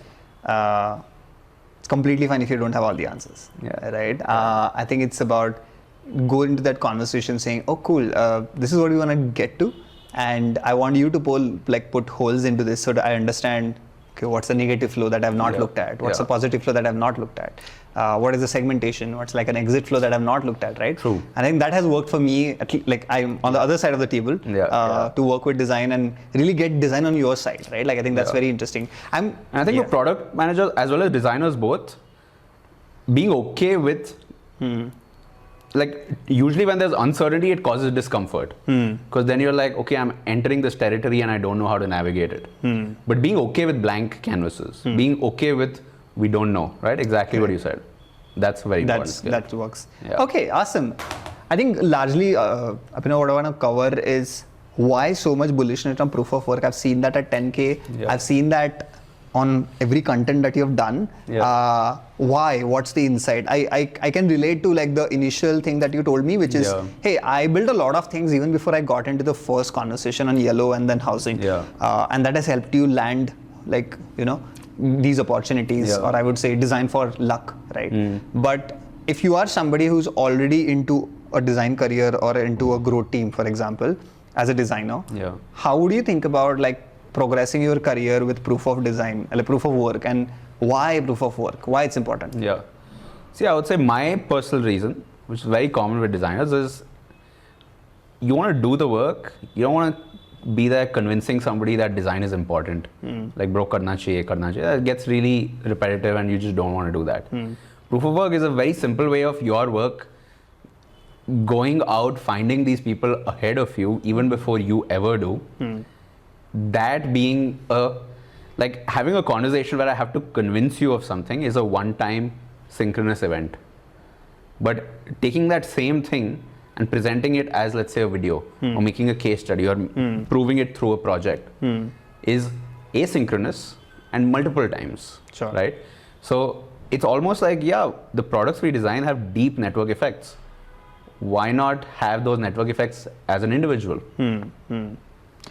it's completely fine if you don't have all the answers. Yeah. Right. I think it's about going into that conversation saying, oh cool, this is what we want to get to, and I want you to put holes into this so that I understand. Okay, what's the negative flow that I've not looked at? What's the positive flow that I've not looked at? What is the segmentation? What's like an exit flow that I've not looked at, right? True. I think that has worked for me, at least, like I'm on the other side of the table to work with design and really get design on your side, right? Like I think that's very interesting. And I think for product managers as well as designers both, being okay with like usually when there's uncertainty, it causes discomfort because then you're like, okay, I'm entering this territory and I don't know how to navigate it. But being okay with blank canvases, being okay with we don't know, right? Exactly what you said. That's very important. That works. Yeah. Okay, awesome. I think largely, Abhinav, what I want to cover is why so much bullishness on proof of work. I've seen that at 10K. Yeah. I've seen that on every content that you've done. Why? What's the insight? I can relate to like the initial thing that you told me, which is, hey, I built a lot of things even before I got into the first conversation on Yelo and then housing. And that has helped you land like, these opportunities, or I would say design for luck, right? But if you are somebody who's already into a design career or into a growth team, for example, as a designer, how would you think about like progressing your career with proof of design, like proof of work, and why proof of work? Why it's important? Yeah. See, I would say my personal reason, which is very common with designers, is you want to do the work. You don't want to be there convincing somebody that design is important. Like, bro, karna chahiye, karna chahiye. That gets really repetitive and you just don't want to do that. Proof of work is a very simple way of your work going out, finding these people ahead of you, even before you ever do. That being like having a conversation where I have to convince you of something is a one-time synchronous event. But taking that same thing and presenting it as, let's say, a video or making a case study or proving it through a project is asynchronous and multiple times, right? So it's almost like, the products we design have deep network effects. Why not have those network effects as an individual?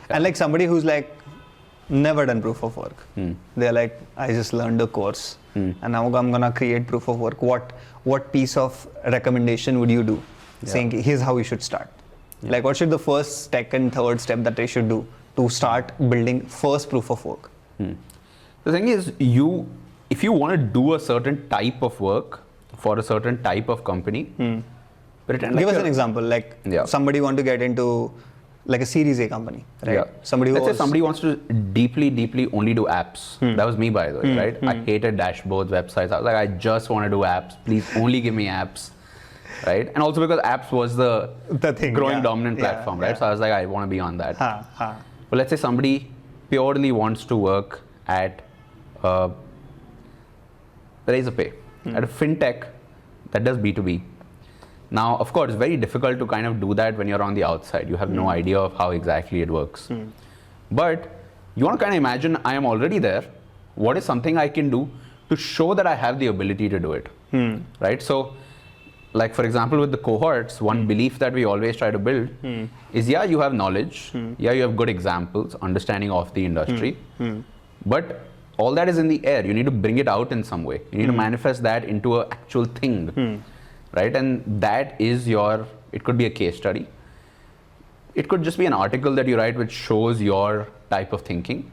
And like somebody who's like never done proof of work, they're like, I just learned a course and now I'm gonna create proof of work. What piece of recommendation would you do? Saying here's how we should start. Like what should the first, second, third step that they should do to start building first proof of work? The thing is, if you want to do a certain type of work for a certain type of company, pretend give us an example. Like somebody want to get into like a Series A company, right? Somebody Let's say somebody wants to deeply only do apps. That was me, by the way, right? I hated dashboards, websites. I was like, I just want to do apps. Please only give me apps, right? And also because apps was the thing, growing dominant platform, right? So I was like, I want to be on that. But let's say somebody purely wants to work at Razorpay, at a fintech that does B2B. Now, of course, it's very difficult to kind of do that when you're on the outside. You have no idea of how exactly it works. But you want to kind of imagine I am already there. What is something I can do to show that I have the ability to do it, right? So, like for example, with the cohorts, one belief that we always try to build is, you have knowledge, you have good examples, understanding of the industry, but all that is in the air. You need to bring it out in some way. You need to manifest that into an actual thing. Right, and that is it could be a case study. It could just be an article that you write which shows your type of thinking.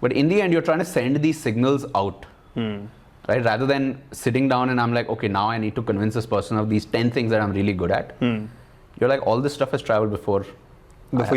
But in the end, you're trying to send these signals out, right? Rather than sitting down and I'm like, okay, now I need to convince this person of these 10 things that I'm really good at. You're like, all this stuff has traveled before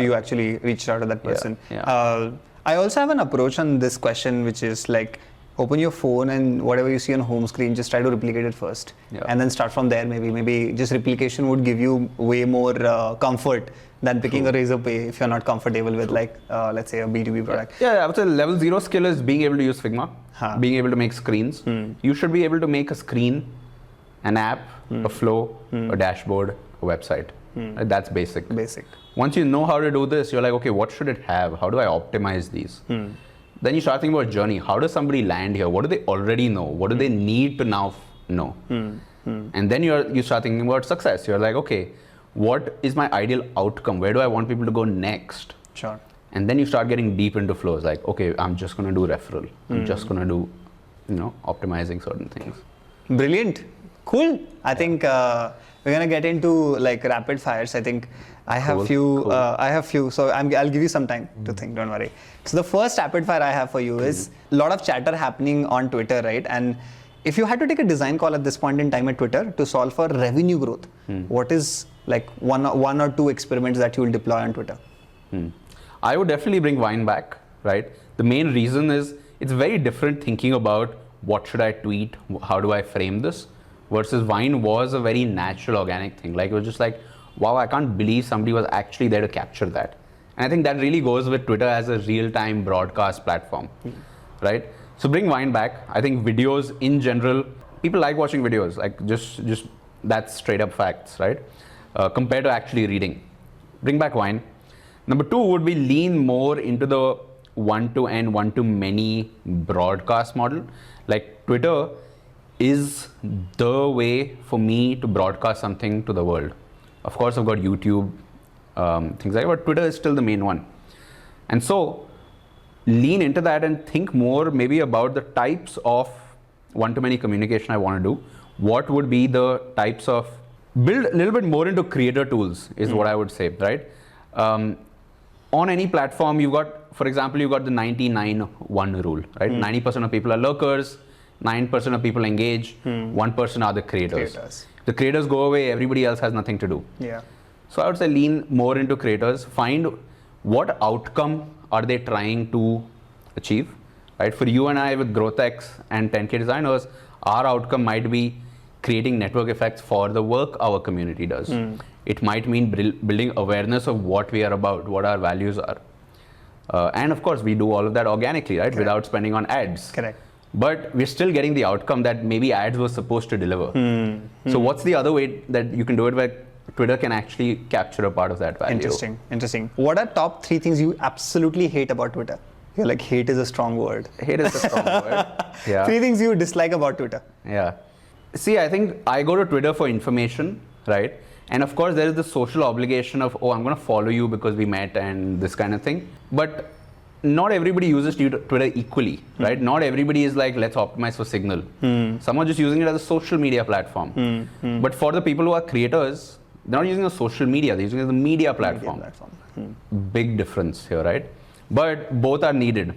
you actually reached out to that person. I also have an approach on this question, which is like, open your phone and whatever you see on home screen, just try to replicate it first. And then start from there. Maybe just replication would give you way more comfort than picking a Razorpay if you're not comfortable with like, let's say a B2B product. I would say level 0 skill is being able to use Figma, being able to make screens. You should be able to make a screen, an app, a flow, a dashboard, a website. That's basic. Basic. Once you know how to do this, you're like, okay, what should it have? How do I optimize these? then you start thinking about journey. How does somebody land here? What do they already know? What do they need to now know? And then you start thinking about success. You're like, okay, what is my ideal outcome? Where do I want people to go next? Sure. And then you start getting deep into flows. Like, okay, I'm just going to do referral. I'm just going to do, optimizing certain things. Brilliant. Cool. I think we're gonna get into like rapid fires. I think I have Cool. I have few. So I'll give you some time to think. Don't worry. So the first rapid fire I have for you is a lot of chatter happening on Twitter, right? And if you had to take a design call at this point in time at Twitter to solve for revenue growth, what is like one or two experiments that you will deploy on Twitter? I would definitely bring wine back, right? The main reason is it's very different thinking about what should I tweet, how do I frame this, versus wine was a very natural, organic thing. Like it was just like, wow, I can't believe somebody was actually there to capture that. And I think that really goes with Twitter as a real-time broadcast platform, right? So bring wine back. I think videos in general, people like watching videos, like just that's straight up facts, right? Compared to actually reading. Bring back wine. Number two would be lean more into the one-to-N, one-to-many broadcast model. Like Twitter is the way for me to broadcast something to the world. Of course, I've got YouTube, things like that, but Twitter is still the main one. And so lean into that and think more maybe about the types of one-to-many communication I want to do. What would be the types of, build a little bit more into creator tools is what I would say, right? On any platform, you've got, for example, you've got the 99-1 rule, right? 90% of people are lurkers, 9% of people engage, 1% are the creators. The creators go away, everybody else has nothing to do. Yeah. So I would say lean more into creators, find what outcome are they trying to achieve, right? For you and I with GrowthX and 10K designers, our outcome might be creating network effects for the work our community does. It might mean building awareness of what we are about, what our values are. And of course, we do all of that organically, right? Without spending on ads. Correct. But we're still getting the outcome that maybe ads were supposed to deliver. So what's the other way that you can do it where Twitter can actually capture a part of that value? Interesting. What are top 3 things you absolutely hate about Twitter? You're like, hate is a strong word. Hate is a strong word. Yeah. 3 things you dislike about Twitter. Yeah. See, I think I go to Twitter for information, right? And of course, there is the social obligation of, oh, I'm going to follow you because we met and this kind of thing. But not everybody uses Twitter equally, right? Not everybody is like, let's optimize for signal. Some are just using it as a social media platform. But for the people who are creators, they're not using a social media, they're using it as a media platform. Big difference here, right? But both are needed.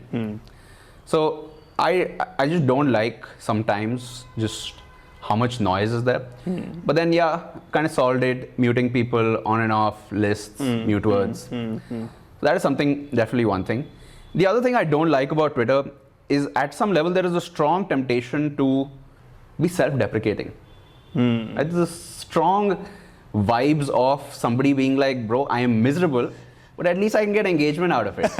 So I just don't like sometimes just how much noise is there. But then, yeah, kind of solved it, muting people on and off lists, mute words. So that is something, definitely one thing. The other thing I don't like about Twitter is at some level there is a strong temptation to be self-deprecating. There's a strong vibes of somebody being like, bro, I am miserable, but at least I can get engagement out of it.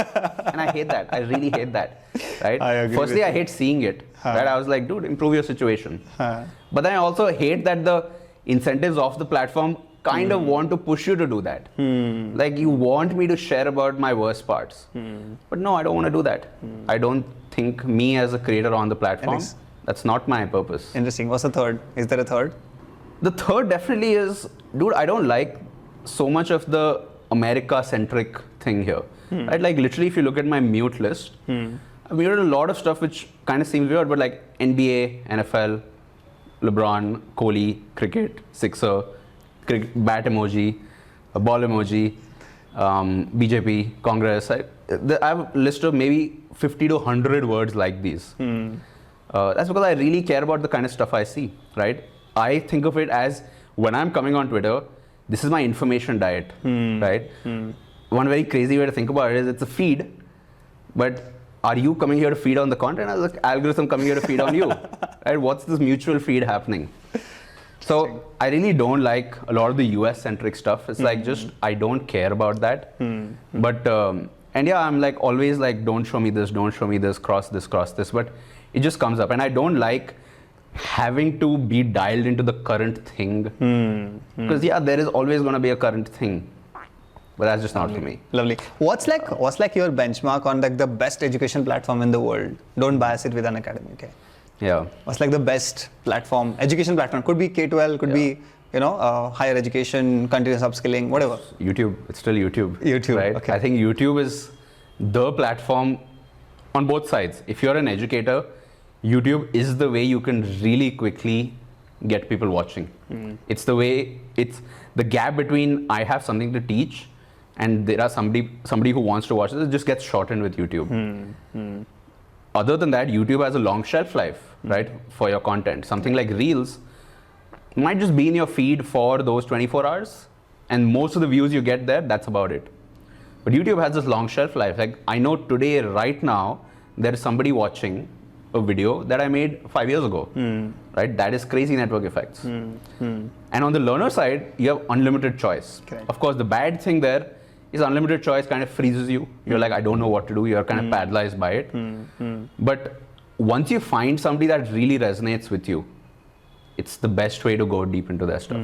And I hate that. I really hate that. Right? I agree. Firstly, I hate seeing it. Right? I was like, dude, improve your situation. But then I also hate that the incentives of the platform kind of want to push you to do that. Like you want me to share about my worst parts. But no, I don't want to do that. I don't think me as a creator on the platform, that's not my purpose. Interesting. What's the third? Is there a third? The third definitely is, dude, I don't like so much of the America-centric thing here. Right? Like literally, if you look at my mute list, I've muted a lot of stuff which kind of seems weird, but like NBA, NFL, LeBron, Kohli, cricket, Sixer, bat emoji, a ball emoji, BJP, Congress. I have a list of maybe 50 to 100 words like these. That's because I really care about the kind of stuff I see, right? I think of it as when I'm coming on Twitter, this is my information diet, right? One very crazy way to think about it is it's a feed, but are you coming here to feed on the content or is the algorithm coming here to feed on you? Right? What's this mutual feed happening? So I really don't like a lot of the US-centric stuff. It's like just, I don't care about that. But, and yeah, I'm like always like, don't show me this, cross this. But it just comes up. And I don't like having to be dialed into the current thing. Because yeah, there is always going to be a current thing. But that's just not for me. Lovely. What's like your benchmark on like the best education platform in the world? Don't bias it with Unacademy, okay? Yeah. What's like the best platform, education platform? Could be K-12, could be, higher education, continuous upskilling, whatever. YouTube. It's still YouTube. YouTube, right? okay. I think YouTube is the platform on both sides. If you're an educator, YouTube is the way you can really quickly get people watching. It's the gap between I have something to teach and there are somebody who wants to watch this, it just gets shortened with YouTube. Other than that, YouTube has a long shelf life, right, for your content. Something like Reels might just be in your feed for those 24 hours, and most of the views you get there, that's about it. But YouTube has this long shelf life. Like I know today, right now, there is somebody watching a video that I made 5 years ago, right? That is crazy network effects. And on the learner side, you have unlimited choice. Correct. Of course, the bad thing there is unlimited choice kind of freezes you. You're like, I don't know what to do. You're kind of paralyzed by it. But once you find somebody that really resonates with you, it's the best way to go deep into their stuff.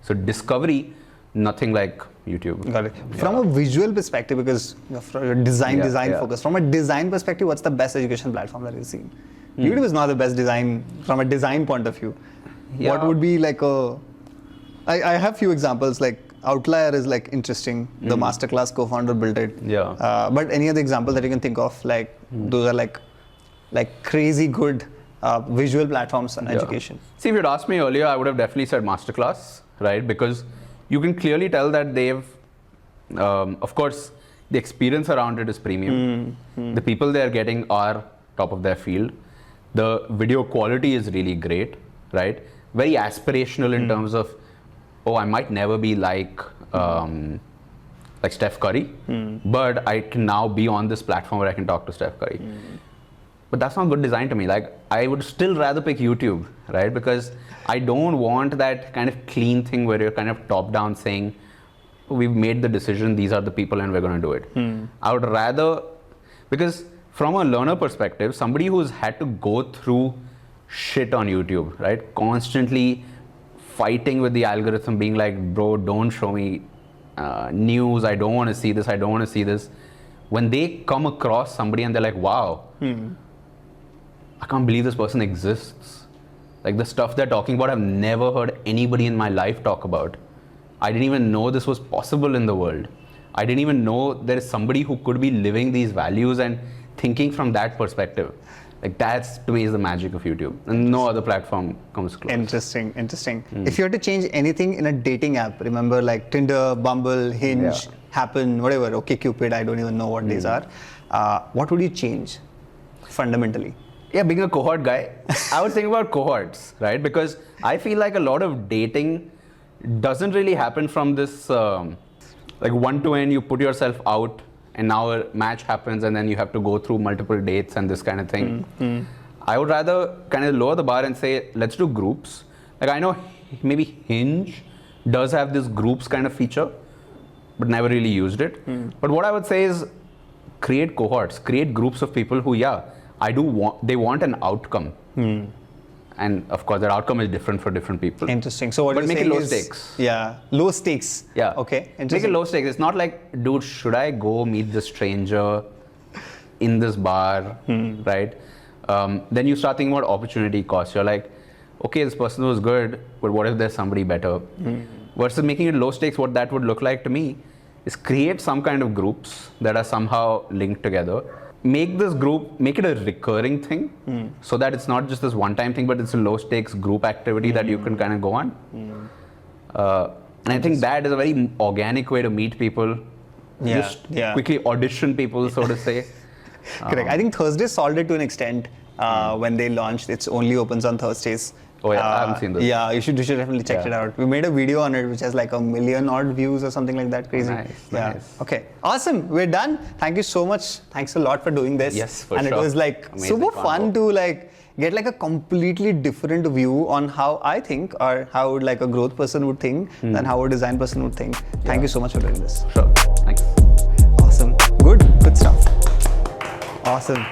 So discovery, nothing like YouTube. Got it. From a visual perspective, because you're design focused, from a design perspective, what's the best education platform that you've seen? YouTube is not the best design from a design point of view. What would be like I have few examples, like Outlier is like interesting. The masterclass co-founder built it. But any other example that you can think of, like those are like crazy good visual platforms on education. See, if you'd asked me earlier, I would have definitely said masterclass, right? Because you can clearly tell that they've, of course, the experience around it is premium. The people they are getting are top of their field. The video quality is really great, right? Very aspirational in terms of, oh, I might never be like Steph Curry, but I can now be on this platform where I can talk to Steph Curry. But that's not good design to me. Like, I would still rather pick YouTube, right? Because I don't want that kind of clean thing where you're kind of top down saying, we've made the decision, these are the people and we're going to do it. I would rather, because from a learner perspective, somebody who's had to go through shit on YouTube, right? Constantly fighting with the algorithm, being like, bro, don't show me news. I don't want to see this. I don't want to see this. When they come across somebody and they're like, wow, I can't believe this person exists. Like the stuff they're talking about, I've never heard anybody in my life talk about. I didn't even know this was possible in the world. I didn't even know there is somebody who could be living these values and thinking from that perspective. Like that's, to me, is the magic of YouTube. And no other platform comes close. Interesting. If you had to change anything in a dating app, remember like Tinder, Bumble, Hinge, Happen, whatever, OkCupid, I don't even know what these are. What would you change fundamentally? Yeah, being a cohort guy, I was thinking about cohorts, right? Because I feel like a lot of dating doesn't really happen from this, like one to end, you put yourself out and now a match happens and then you have to go through multiple dates and this kind of thing. I would rather kind of lower the bar and say, let's do groups. Like I know maybe Hinge does have this groups kind of feature, but never really used it. But what I would say is create cohorts, create groups of people who, they want an outcome. And of course, that outcome is different for different people. Interesting. So what but you're make it saying low is, stakes. Yeah, low stakes. Yeah. Okay. Make it low stakes. It's not like, dude, should I go meet this stranger in this bar, right? Then you start thinking about opportunity cost. You're like, okay, this person was good, but what if there's somebody better? Versus making it low stakes, what that would look like to me is create some kind of groups that are somehow linked together. Make this group, make it a recurring thing so that it's not just this one-time thing, but it's a low-stakes group activity that you can kind of go on. And I think that is a very organic way to meet people. Just quickly audition people, so to say. Correct. I think Thursday solved it to an extent when they launched. It only opens on Thursdays. Oh yeah, I haven't seen this. Yeah, you should definitely check it out. We made a video on it which has like 1 million odd views or something like that. Crazy. Nice. Okay. Awesome. We're done. Thank you so much. Thanks a lot for doing this. Yes, for and sure. It was like amazing super fun to like get like a completely different view on how I think or how like a growth person would think than how a design person would think. Thank you so much for doing this. Sure. Thanks. Awesome. Good stuff. Awesome.